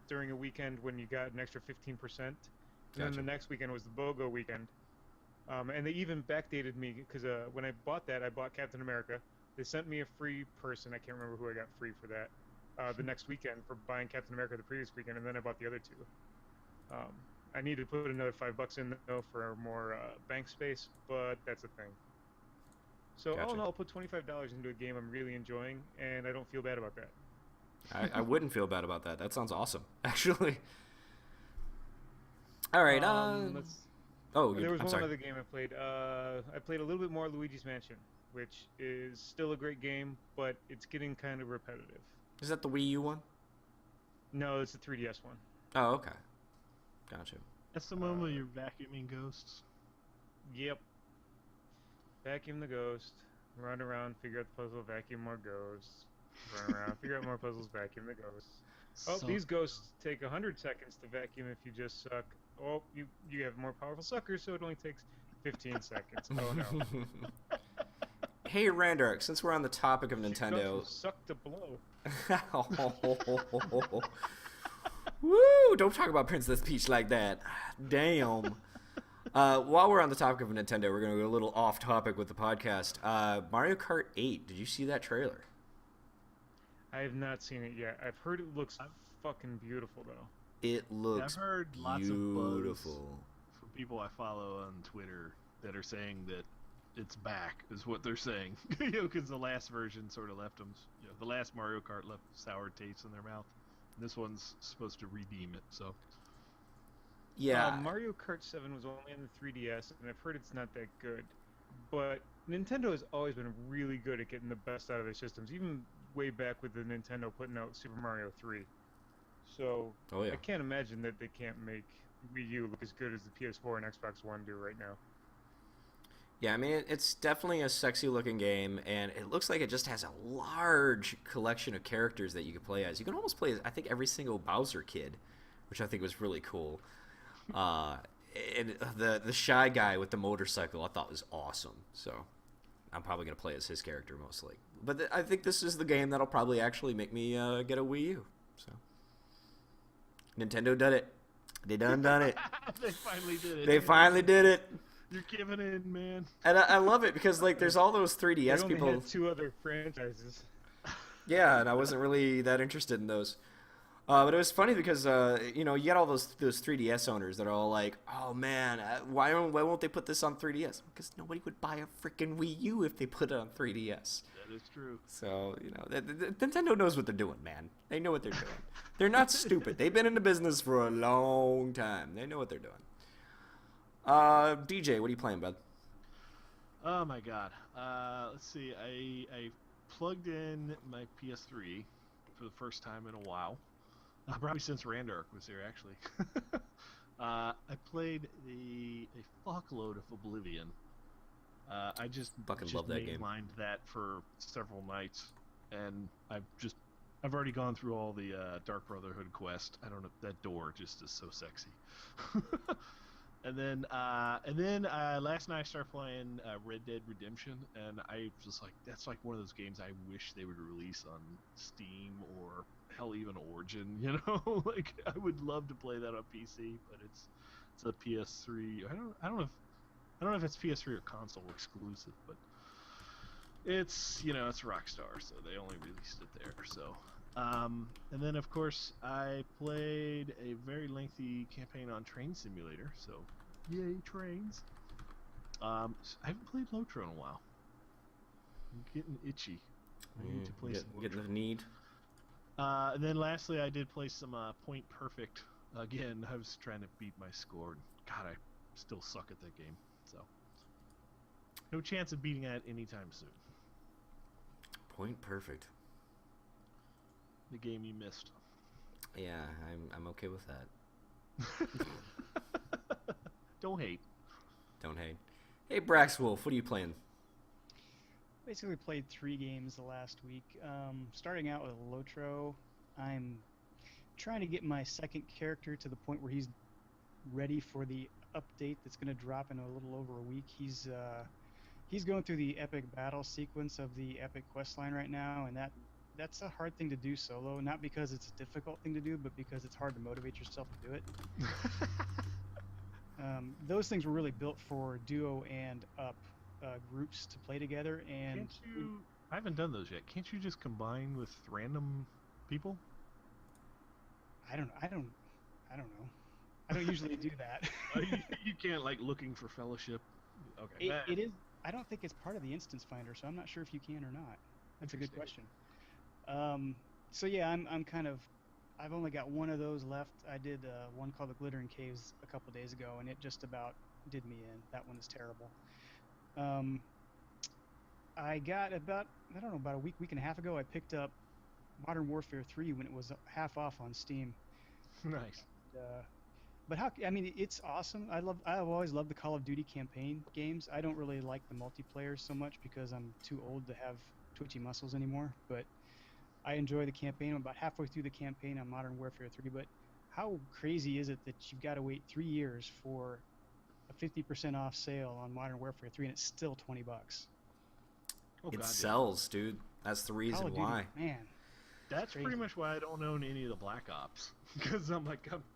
during a weekend when you got an extra 15%. And then Gotcha. the next weekend was the BOGO weekend. And they even backdated me because when I bought that, I bought Captain America. They sent me a free person. I can't remember who I got free for that. The next weekend for buying Captain America the previous weekend, and then I bought the other 2. I need to put another $5 in though for more bank space, but that's a thing. So Gotcha. all in all, I'll put $25 into a game I'm really enjoying, and I don't feel bad about that. I wouldn't feel bad about that. That sounds awesome, actually. All right. Let's Oh, There was I'm one sorry. other game I played. I played a little bit more Luigi's Mansion, which is still a great game, but it's getting kind of repetitive. Is that the Wii U one? No, it's the 3DS one. Oh, okay. Gotcha. That's the one where you're vacuuming ghosts. Yep. Vacuum the ghost, run around, figure out the puzzle, vacuum more ghosts, run around, figure out more puzzles, vacuum the ghosts. Oh, So- these ghosts take 100 seconds to vacuum if you just suck. Oh, you have more powerful suckers, so it only takes 15 seconds. Oh no. Hey, Randark, since we're on the topic of Nintendo. Suck to blow. Woo! Don't talk about Princess Peach like that. Damn. While we're on the topic of Nintendo, we're going to go a little off topic with the podcast. Mario Kart 8, did you see that trailer? I have not seen it yet. I've heard it looks fucking beautiful though. It looks I've heard lots of buzz beautiful. from people I follow on Twitter that are saying that it's back, is what they're saying. Because the last version sort of left them, the last Mario Kart left sour taste in their mouth. This one's supposed to redeem it, so. Yeah. Mario Kart 7 was only on the 3DS, and I've heard it's not that good. But Nintendo has always been really good at getting the best out of their systems, even way back with the Nintendo putting out Super Mario 3. So Oh, yeah. I can't imagine that they can't make Wii U look as good as the PS4 and Xbox One do right now. Yeah, I mean, it's definitely a sexy looking game, and it looks like it just has a large collection of characters that you can play as. You can almost play as, I think, every single Bowser kid, which I think was really cool. And the shy guy with the motorcycle I thought was awesome, so I'm probably going to play as his character mostly. But I think this is the game that'll probably actually make me get a Wii U. So Nintendo did it. They done it. They finally did it. They finally did it. You're giving in, man. And I love it because, like, there's all those 3DS They only people. had 2 other franchises. Yeah, and I wasn't really that interested in those. But it was funny because, you get all those 3DS owners that are all like, oh, man, why won't they put this on 3DS? Because nobody would buy a freaking Wii U if they put it on 3DS. That is true. So, Nintendo knows what they're doing, man. They know what they're doing. They're not stupid. They've been in the business for a long time. They know what they're doing. DJ, what are you playing, bud? Oh my god. Let's see. I plugged in my PS3 for the first time in a while. Probably since Randark was here, actually. I played a fuckload of Oblivion. I just Fucking love that game. mainlined that for several nights, and I've already gone through all the Dark Brotherhood quest. I don't know, that door just is so sexy. And then last night I started playing Red Dead Redemption, and I was just like, that's like one of those games I wish they would release on Steam or hell, even Origin. Like I would love to play that on PC, but it's a PS3. I don't know if it's PS3 or console exclusive, but it's it's Rockstar, so they only released it there. So. And then of course I played a very lengthy campaign on Train Simulator, so yay trains. I haven't played Lotro in a while. I'm getting itchy. I need to play some Getting Lotro. the need. And then lastly I did play some Point Perfect. Again, I was trying to beat my score. God, I still suck at that game, so no chance of beating that anytime soon. Point Perfect. The game you missed. Yeah, I'm okay with that. Don't hate. Don't hate. Hey, Brax Wolf, what are you playing? basically played 3 games the last week. Starting out with Lotro, I'm trying to get my second character to the point where he's ready for the update that's going to drop in a little over a week. He's going through the epic battle sequence of the epic quest line right now, and that's a hard thing to do solo. Not because it's a difficult thing to do, but because it's hard to motivate yourself to do it. Those things were really built for duo and up groups to play together. And Can't you? I haven't done those yet. Can't you just combine with random people? I don't know. I don't usually do that. You can't like looking for fellowship. Okay. It is. I don't think it's part of the instance finder, so I'm not sure if you can or not. That's a good question. So yeah, I'm kind of. I've only got one of those left. I did one called the Glittering Caves a couple days ago, and it just about did me in. That one is terrible. I got about a week and a half ago. I picked up Modern Warfare 3 when it was half off on Steam. Nice. But it's awesome. I've always loved the Call of Duty campaign games. I don't really like the multiplayer so much because I'm too old to have twitchy muscles anymore. But I enjoy the campaign. I'm about halfway through the campaign on Modern Warfare 3. But how crazy is it that you've got to wait 3 years for a 50% off sale on Modern Warfare 3 and it's still $20? Oh, It God, sells, dude. That's the Call reason of Duty, why. man. That's Crazy. pretty much why I don't own any of the Black Ops, because I'm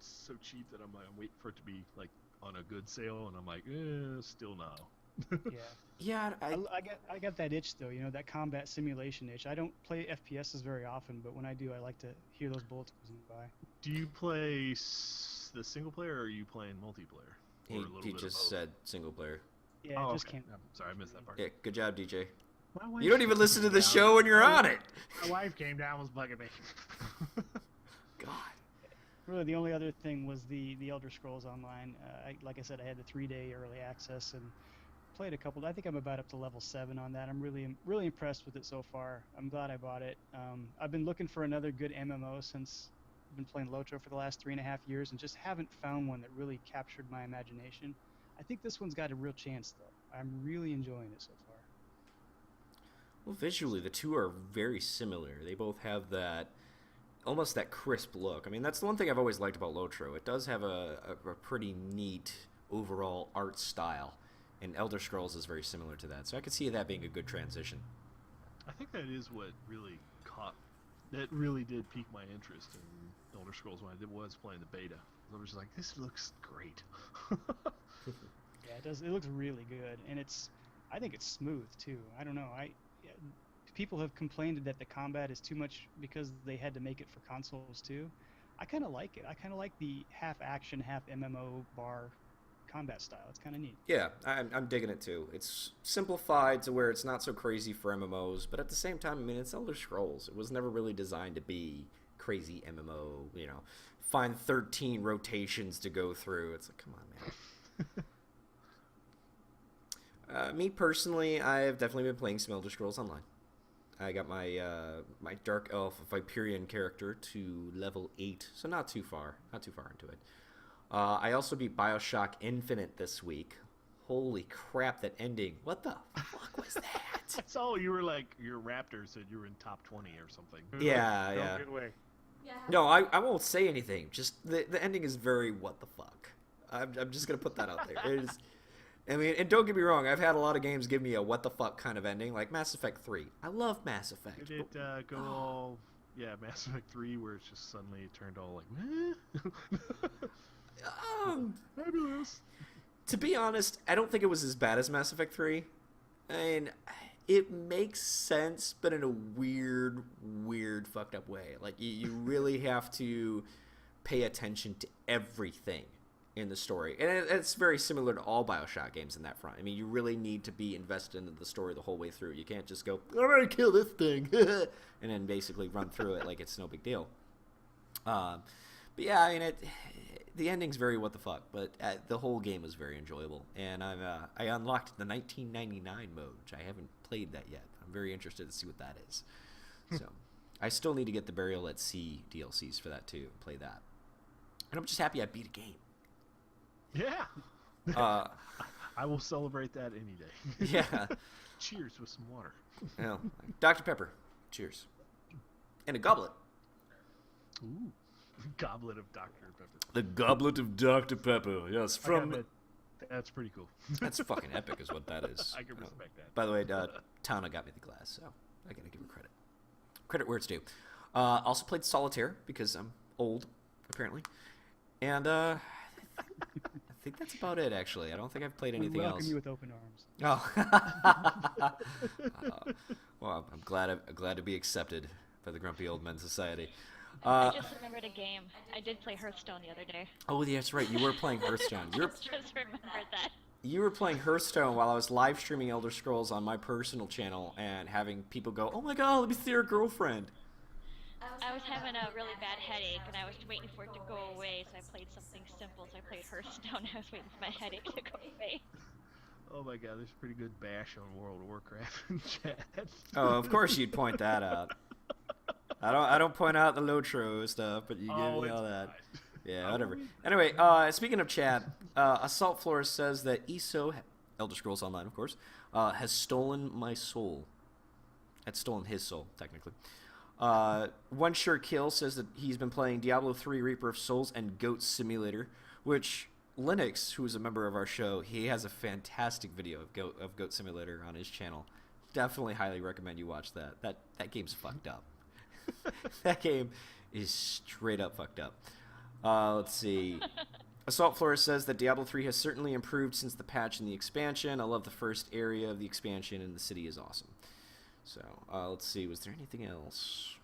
so cheap that I'm waiting for it to be like on a good sale, and I'm like, still no. Yeah. Yeah, I got that itch though, that combat simulation itch. I don't play FPSs very often, but when I do, I like to hear those bullets whizzing by. Do you play the single player, or are you playing multiplayer? Or a little he bit of just both? said single player. Yeah, Oh, I just okay. can't. I'm sorry, I missed that part. Yeah, good job, DJ. My wife You don't even listen to the came show down- when you're on it. My wife came down, was bugging me. God. Really, the only other thing was the Elder Scrolls Online. Like I said, I had the 3-day early access and played a couple. I think I'm about up to level 7 on that. I'm really impressed with it so far. I'm glad I bought it. I've been looking for another good MMO since I've been playing Lotro for the last 3.5 years and just haven't found one that really captured my imagination. I think this one's got a real chance, though. I'm really enjoying it so far. Well, visually, the two are very similar. They both have that, almost that crisp look. I mean, that's the one thing I've always liked about Lotro. It does have a pretty neat overall art style, and Elder Scrolls is very similar to that. So I could see that being a good transition. I think that is what really did pique my interest in Elder Scrolls when I was playing the beta. I was just like, this looks great. Yeah, it does. It looks really good, and I think it's smooth too. I don't know. People have complained that the combat is too much because they had to make it for consoles too. I kind of like it. I kind of like the half action, half MMO bar combat style. It's kind of neat. Yeah, I'm digging it too. It's simplified to where it's not so crazy for MMOs, but at the same time, I mean, it's Elder Scrolls. It was never really designed to be crazy MMO, find 13 rotations to go through. It's like, come on, man. Me personally, I have definitely been playing some Elder Scrolls Online. I got my my Dark Elf Viperian character to level 8, so not too far into it. I also beat BioShock Infinite this week. Holy crap, that ending. What the fuck was that? I saw you were like, your Raptor said you were in top 20 or something. Yeah, No, yeah. good way. No, I won't say anything. Just the ending is very what the fuck. I'm just going to put that out there. It is, I mean, and don't get me wrong, I've had a lot of games give me a what the fuck kind of ending, like Mass Effect 3. I love Mass Effect. Did it go all, Mass Effect 3, where it's just suddenly it turned all like, fabulous. To be honest, I don't think it was as bad as Mass Effect 3. And it makes sense, but in a weird, fucked up way. Like, you really have to pay attention to everything in the story. And it's very similar to all BioShock games in that front. I mean, you really need to be invested into the story the whole way through. You can't just go, I'm going to kill this thing, and then basically run through it like it's no big deal. But yeah, I mean, the ending's very what the fuck, but the whole game was very enjoyable. And I unlocked the 1999 mode, which I haven't played that yet. I'm very interested to see what that is. So I still need to get the Burial at Sea DLCs for that too, and play that. And I'm just happy I beat a game. Yeah. I will celebrate that any day. Yeah. Cheers with some water. Well, Dr. Pepper. Cheers. And a goblet. Ooh, goblet of Dr. Pepper. The goblet of Dr. Pepper. Yes, I gotta admit, that's pretty cool. That's fucking epic, is what that is. I can respect that. By the way, Tana got me the glass, so I gotta give her credit. Credit where it's due. Also played Solitaire because I'm old, apparently, and I think that's about it. Actually, I don't think I've played anything we welcome else. you with open arms. Oh, well, I'm glad to be accepted by the Grumpy Old Men Society. I just remembered a game. I did play Hearthstone the other day. Oh, yeah, that's right. You were playing Hearthstone. Just remembered that. You were playing Hearthstone while I was live streaming Elder Scrolls on my personal channel and having people go, "Oh my god, let me see your girlfriend." I was having a really bad headache, and I was waiting for it to go away, so I played something simple. So I played Hearthstone. I was waiting for my headache to go away. Oh my god, there's a pretty good bash on World of Warcraft in chat. Oh, of course you'd point that out. I don't point out the Lotro stuff, but you give me all that. Nice. Yeah, whatever. Anyway, speaking of chat, Assault Flores says that ESO, Elder Scrolls Online, of course, has stolen my soul. Had stolen his soul, technically. One Sure Kill says that he's been playing Diablo 3 Reaper of Souls and Goat Simulator, which Linux, who is a member of our show, he has a fantastic video of Goat Simulator on his channel. Definitely highly recommend you watch that. That game's fucked up. That game is straight up fucked up. Let's see. Assault Flores says that Diablo 3 has certainly improved since the patch and the expansion. I love the first area of the expansion, and the city is awesome. So, let's see. Was there anything else?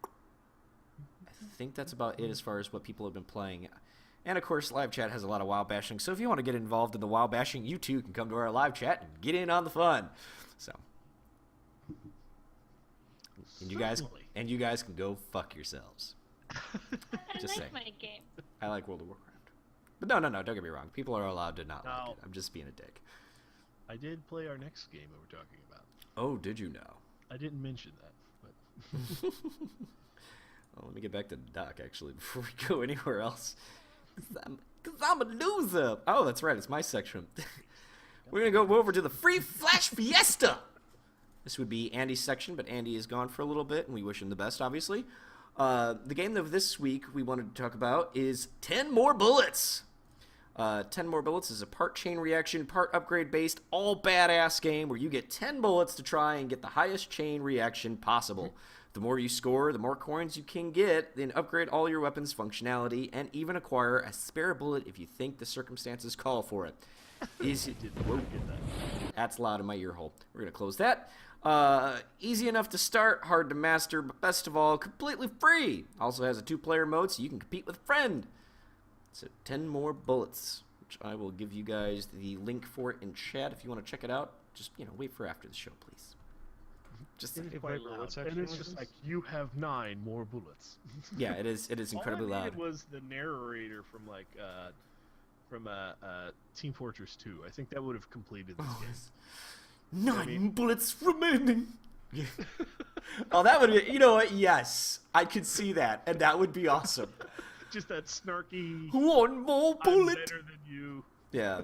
I think that's about it as far as what people have been playing. And, of course, live chat has a lot of WoW bashing. So if you want to get involved in the WoW bashing, you too can come to our live chat and get in on the fun. So, and you guys can go fuck yourselves. Just saying. My game. I like World of Warcraft. But no, don't get me wrong. People are allowed to not like it. I'm just being a dick. I did play our next game that we're talking about. Oh, did you know? I didn't mention that, but Well, let me get back to the doc, actually, before we go anywhere else. Because I'm a loser. Oh, that's right. It's my section. We're going to go over to the Free Flash Fiesta. This would be Andy's section, but Andy is gone for a little bit, and we wish him the best, obviously. The game of this week we wanted to talk about is 10 More Bullets. 10 More Bullets is a part chain reaction, part upgrade-based, all badass game where you get 10 bullets to try and get the highest chain reaction possible. The more you score, the more coins you can get, then upgrade all your weapons' functionality, and even acquire a spare bullet if you think the circumstances call for it. Easy. That's loud in my ear hole. We're going to close that. Easy enough to start, hard to master, but best of all, completely free. Also has a 2-player mode, so you can compete with a friend. So 10 More Bullets, which I will give you guys the link for in chat if you want to check it out. Just, wait for after the show, please. Just it's Hey, quite Viper, loud. what And section it's was just this? like, you have 9 more bullets. yeah, it is incredibly All I loud. needed was the narrator from Team Fortress 2. I think that would have completed this game. 9 bullets remaining. Oh, that would be, you know what? Yes, I could see that, and that would be awesome. Just that snarky. 1 more I'm bullet. better than you. Yeah.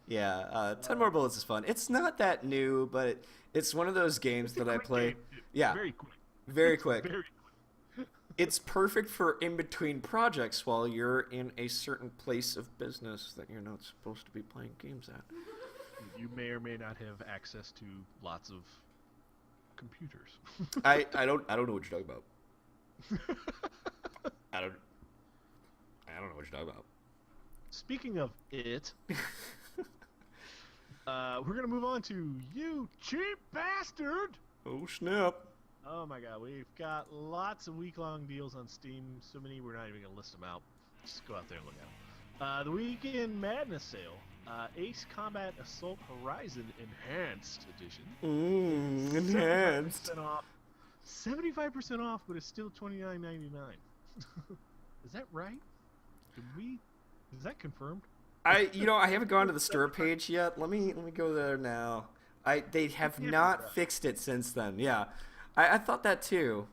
Yeah, 10 More Bullets is fun. It's not that new, but it's one of those games that I Quick play. game, too. Yeah, Very quick. very quick. Very quick. It's perfect for in between projects while you're in a certain place of business that you're not supposed to be playing games at. You may or may not have access to lots of computers. I don't know what you're talking about. I don't know what you're talking about. Speaking of it, we're gonna move on to You Cheap Bastard. Oh snap! Oh my god, we've got lots of week-long deals on Steam. So many we're not even gonna list them out. Just go out there and look at them. The Weekend Madness sale. Ace Combat Assault Horizon Enhanced Edition. Enhanced. 75% off. 75% off, but it's still $29.99. Is that right? Is that confirmed? I haven't gone to the store page yet. Let me go there now. They have not fixed it since then. Yeah, I thought that too.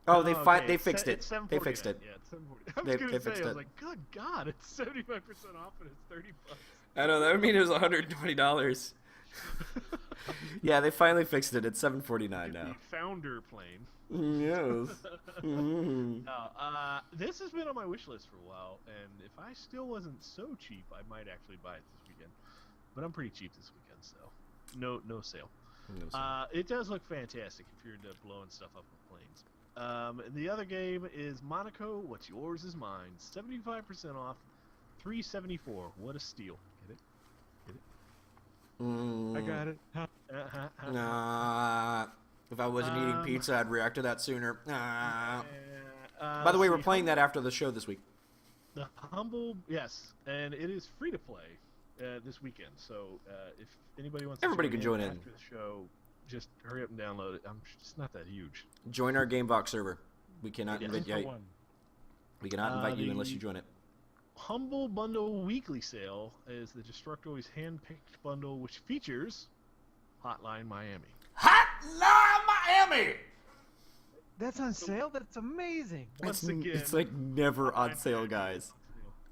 Oh, they fixed it. They fixed it. Yeah, it's $7.49. I was gonna say, fixed I was it. like, good God, it's 75% off and it's $30. I know that would mean it was $120. Yeah, they finally fixed it. It's 749 The now. Founder plane. Yes. Mhm. No, this has been on my wish list for a while, and if I still wasn't so cheap, I might actually buy it this weekend. But I'm pretty cheap this weekend, so no sale. No, sir. It does look fantastic if you're into blowing stuff up with planes. And the other game is Monaco. What's yours is mine. 75% off. $3.74. What a steal! Get it? I got it. Nah. If I wasn't eating pizza, I'd react to that sooner. Nah. By the way, let's we're see, playing that after the show this week. The Humble, yes, and it is free to play this weekend. So if anybody wants, Everybody to can join in. after the show. Just hurry up and download it. It's not that huge. Join our Gamebox server. We cannot Yeah. invite For you. one. We cannot invite you unless the- you join it. Humble Bundle Weekly Sale is the Destructoids hand-picked bundle, which features Hotline Miami. Hotline Miami. That's on sale? That's amazing. Once It's, again, it's like never on sale, guys.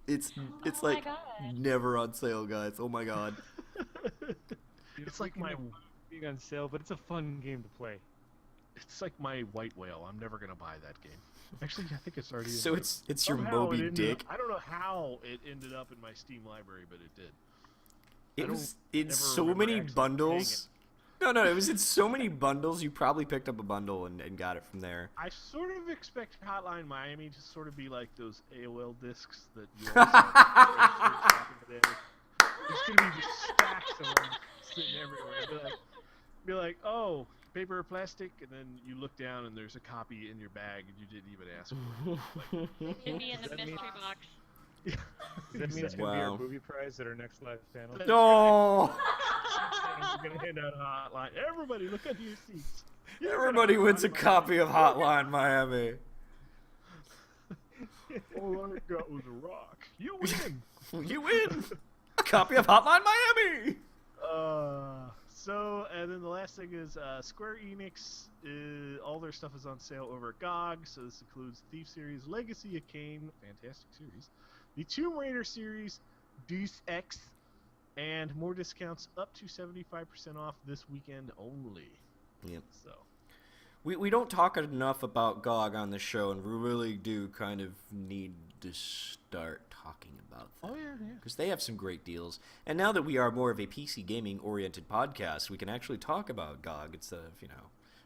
It's my like God. never on sale, guys. Oh my god. it's like my Being on sale, but it's a fun game to play. white whale. I'm never gonna buy that game. Actually, I think it's already. So in it's your Somehow Moby it ended Dick. up- I don't know how it ended up in my Steam library, but it did. It I was don't in ever so remember many actually bundles. No, it was in so many bundles. You probably picked up a bundle and got it from there. I sort of expect Hotline Miami to sort of be like those AOL discs that you always had back in the day. There's gonna be just stacks of them sitting everywhere. Be like, oh, paper or plastic, and then you look down and there's a copy in your bag and you didn't even ask for it. It'd be in the Does that mean- mystery box. Does that mean it's going to be Wow. our movie prize at our next live panel? No. We're gonna hand out a hotline. Everybody, look under your seats. Everybody wins a copy of Hotline Miami. All I got was a rock. You win. You win a copy of Hotline Miami. And then the last thing is Square Enix. All their stuff is on sale over at GOG. So this includes Thief series, Legacy of Kain, fantastic series, the Tomb Raider series, Deus Ex, and more discounts up to 75% off this weekend only. Yep. So We don't talk enough about GOG on the show, and we really do kind of need to start talking about them. oh yeah. Because they have some great deals. And now that we are more of a PC gaming-oriented podcast, we can actually talk about GOG instead of,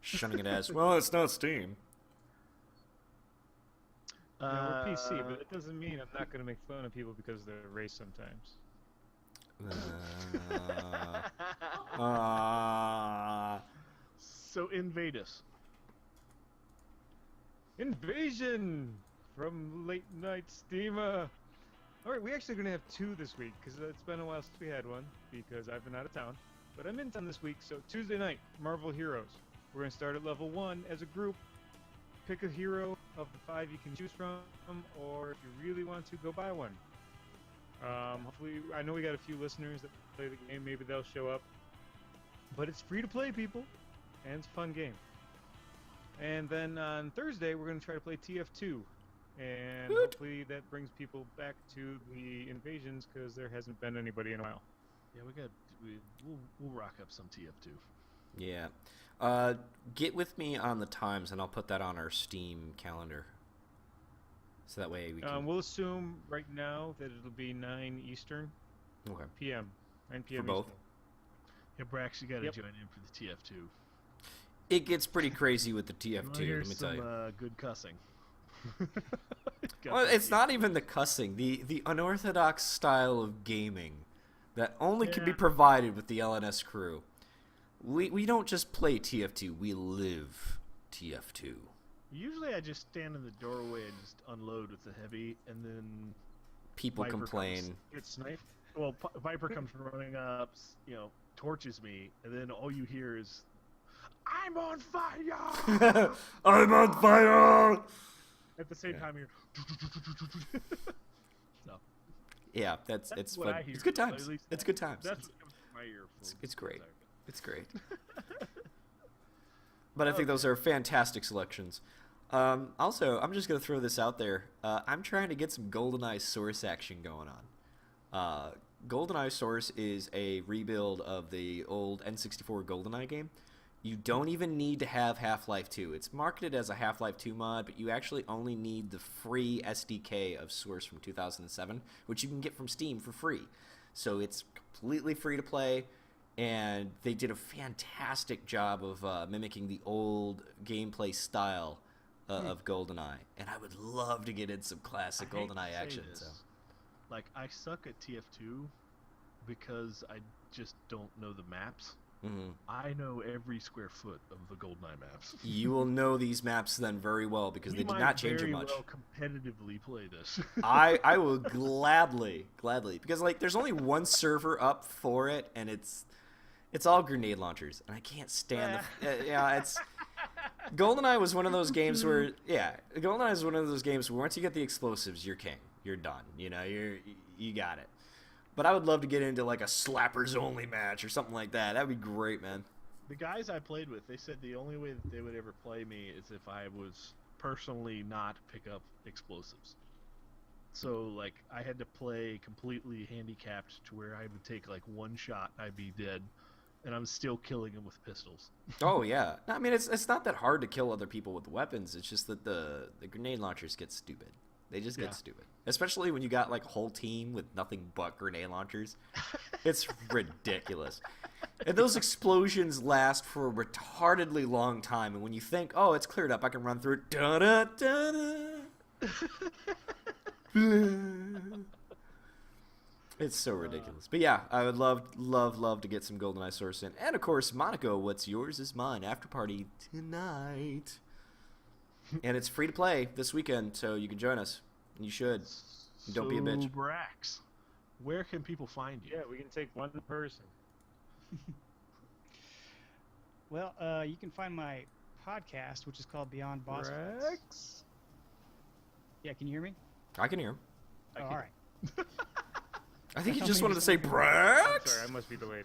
shunning it as, well, it's not Steam. Yeah, we're PC, but it doesn't mean I'm not going to make fun of people because of their race sometimes. So invade us. Invasion from Late Night Steamer. All right, we actually going to have two this week because it's been a while since we had one because I've been out of town. But I'm in town this week, so Tuesday night, Marvel Heroes. We're going to start at level 1 as a group. Pick a hero of the 5 you can choose from, or if you really want to, go buy one. Hopefully, I know we got a few listeners that play the game. Maybe they'll show up. But it's free to play, people, and it's a fun game. And then on Thursday, we're going to try to play TF2. And Woot. hopefully that brings people back to the invasions because there hasn't been anybody in a while. Yeah, we'll rock up some TF2. Yeah. Get with me on the times, and I'll put that on our Steam calendar. So that way we can... We'll assume right now that it'll be 9 Eastern okay. p.m. 9 p.m. For both? Eastern. Yeah, Brax, you gotta Yep. join in for the TF2. It gets pretty crazy with the TF2, Well, here's let me tell you. some good cussing. Well, it's not even the cussing. The unorthodox style of gaming that only can be Yeah. provided with the LNS crew. We don't just play TF2, we live TF2. Usually I just stand in the doorway and just unload with the heavy, and then People Viper complain. comes. Get sniped. Well, Viper comes running up, torches me, and then all you hear is, "I'm on fire!" I'm on fire! At the same Yeah. time, you're. So Yeah, it's That's what fun. I hear. It's good times. At least It's good times. that's what comes to my ear. It's great. It's great. But I think those are fantastic selections. Also, I'm just going to throw this out there. I'm trying to get some GoldenEye source action going on. GoldenEye Source is a rebuild of the old N64 GoldenEye game. You don't even need to have Half-Life 2. It's marketed as a Half-Life 2 mod, but you actually only need the free SDK of Source from 2007, which you can get from Steam for free. So it's completely free to play, and they did a fantastic job of mimicking the old gameplay style of GoldenEye. And I would love to get in some classic GoldenEye action. So. Like, I suck at TF2 because I just don't know the maps. Mm-hmm. I know every square foot of the GoldenEye maps. You will know these maps then very well because they did not change it much. We might very well competitively play this. I will gladly, because like there's only one server up for it, and it's all grenade launchers, and I can't stand it's. GoldenEye was one of those games where GoldenEye is one of those games where once you get the explosives, you're king. You're done. You know, you got it. But I would love to get into like a slappers only match or something like that. That'd be great, man. The guys I played with, they said the only way that they would ever play me is if I was personally not pick up explosives. So like I had to play completely handicapped to where I would take like one shot, I'd be dead, and I'm still killing them with pistols. Oh yeah, I mean it's not that hard to kill other people with weapons. It's just that the grenade launchers get stupid. They just get stupid. Especially when you got like a whole team with nothing but grenade launchers. It's ridiculous. And those explosions last for a retardedly long time. And when you think, oh, it's cleared up, I can run through it. Da-da-da-da. It's so ridiculous. But yeah, I would love to get some GoldenEye Source in. And of course, Monaco, what's yours is mine. After party tonight. And it's free to play this weekend, so you can join us. And you should. And don't be a bitch. Brax, where can people find you? Yeah, we can take one person. Well, you can find my podcast, which is called Beyond Boss Fights. Brax? Yeah, can you hear me? I can hear him. Oh, all right. I think he Tell just me wanted to say something. I'm Brax. sorry, I must be delayed.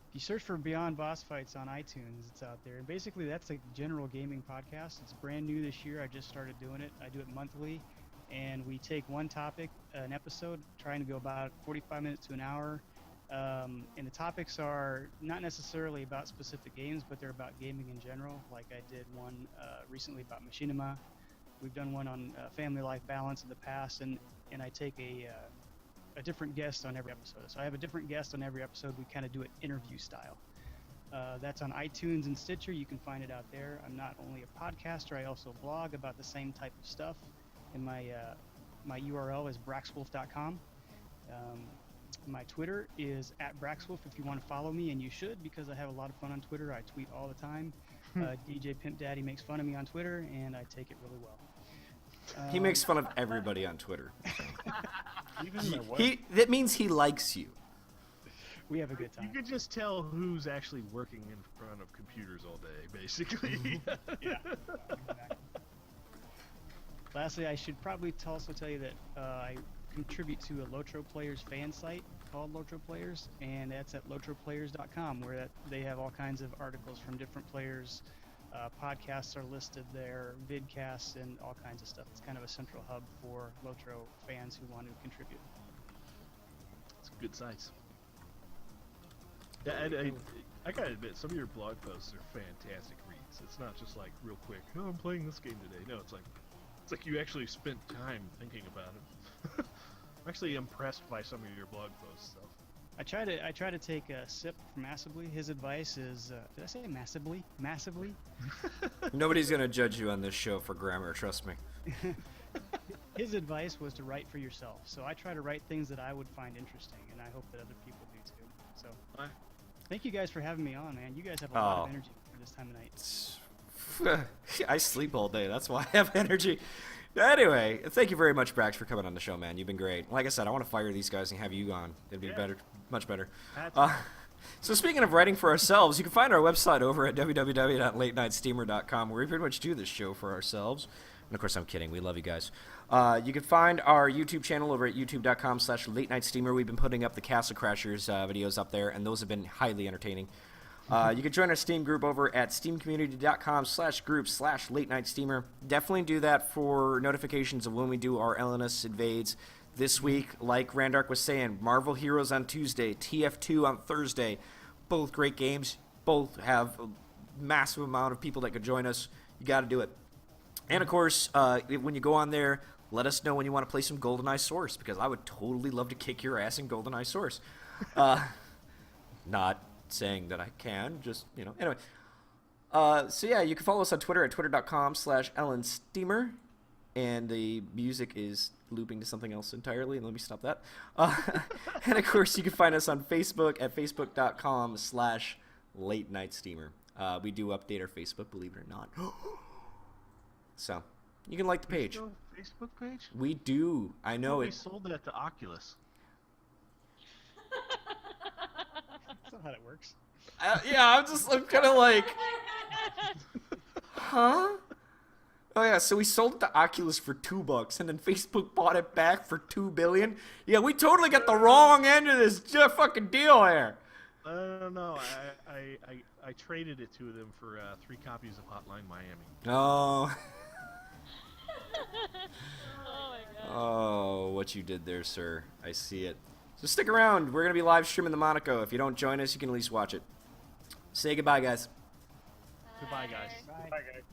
If you search for Beyond Boss Fights on iTunes, it's out there. And basically, that's a general gaming podcast. It's brand new this year. I just started doing it. I do it monthly, and we take one topic, an episode, trying to go about 45 minutes to an hour. And the topics are not necessarily about specific games, but they're about gaming in general. Like I did one recently about machinima. We've done one on family life balance in the past, and I take a different guest on every episode. So I have a different guest on every episode. We kind of do it interview style. That's on iTunes and Stitcher. You can find it out there. I'm not only a podcaster, I also blog about the same type of stuff. And my URL is braxwolf.com. My Twitter is @braxwolf if you want to follow me, and you should, because I have a lot of fun on Twitter. I tweet all the time. DJ Pimp Daddy makes fun of me on Twitter, and I take it really well. He makes fun of everybody on Twitter. Even my wife. That means he likes you. We have a good You time. could just tell who's actually working in front of computers all day, basically. Yeah. Lastly, I should probably also tell you that I contribute to a Lotro Players fan site called Lotro Players, and that's at lotroplayers.com, where they have all kinds of articles from different players. Podcasts are listed there, vidcasts, and all kinds of stuff. It's kind of a central hub for Lotro fans who want to contribute. It's good sites. Yeah, I gotta admit, some of your blog posts are fantastic reads. It's not just like real quick, oh, I'm playing this game today. No, it's like you actually spent time thinking about it. I'm actually impressed by some of your blog posts, though. I try to take a sip massively. His advice is, did I say massively? Massively? Nobody's gonna judge you on this show for grammar. Trust me. His advice was to write for yourself. So I try to write things that I would find interesting, and I hope that other people do too. So, thank you guys for having me on, man. You guys have a lot of energy for this time of night. I sleep all day. That's why I have energy. Anyway, thank you very much, Brax, for coming on the show, man. You've been great. Like I said, I want to fire these guys and have you on. It'd be better, much better. So speaking of writing for ourselves, you can find our website over at www.latenightsteamer.com, where we pretty much do this show for ourselves. And of course, I'm kidding. We love you guys. You can find our YouTube channel over at youtube.com/latenightsteamer. We've been putting up the Castle Crashers videos up there, and those have been highly entertaining. You can join our Steam group over at steamcommunity.com/group/late night steamer. Definitely do that for notifications of when we do our LNS invades. This week, like Randark was saying, Marvel Heroes on Tuesday, TF2 on Thursday. Both great games. Both have a massive amount of people that could join us. You got to do it. And of course, when you go on there, let us know when you want to play some GoldenEye Source, because I would totally love to kick your ass in GoldenEye Source. Not saying that I can, just, anyway. So yeah, you can follow us on Twitter at twitter.com/EllenSteamer. And the music is looping to something else entirely, and let me stop that. And of course, you can find us on Facebook at facebook.com/late night steamer. We do update our Facebook, believe it or not. So, you can like the page. Still have a Facebook page? We do. I know We it. sold that to Oculus. That's not how it works. Yeah, I'm kind of like, huh? Oh yeah, so we sold it to Oculus for $2, and then Facebook bought it back for $2 billion. Yeah, we totally got the wrong end of this fucking deal here. I don't know. I traded it to them for 3 copies of Hotline Miami. Oh. Oh my god. Oh, what you did there, sir. I see it. So stick around. We're going to be live streaming the Monaco. If you don't join us, you can at least watch it. Say goodbye, guys. Goodbye, guys. Bye. Bye, guys.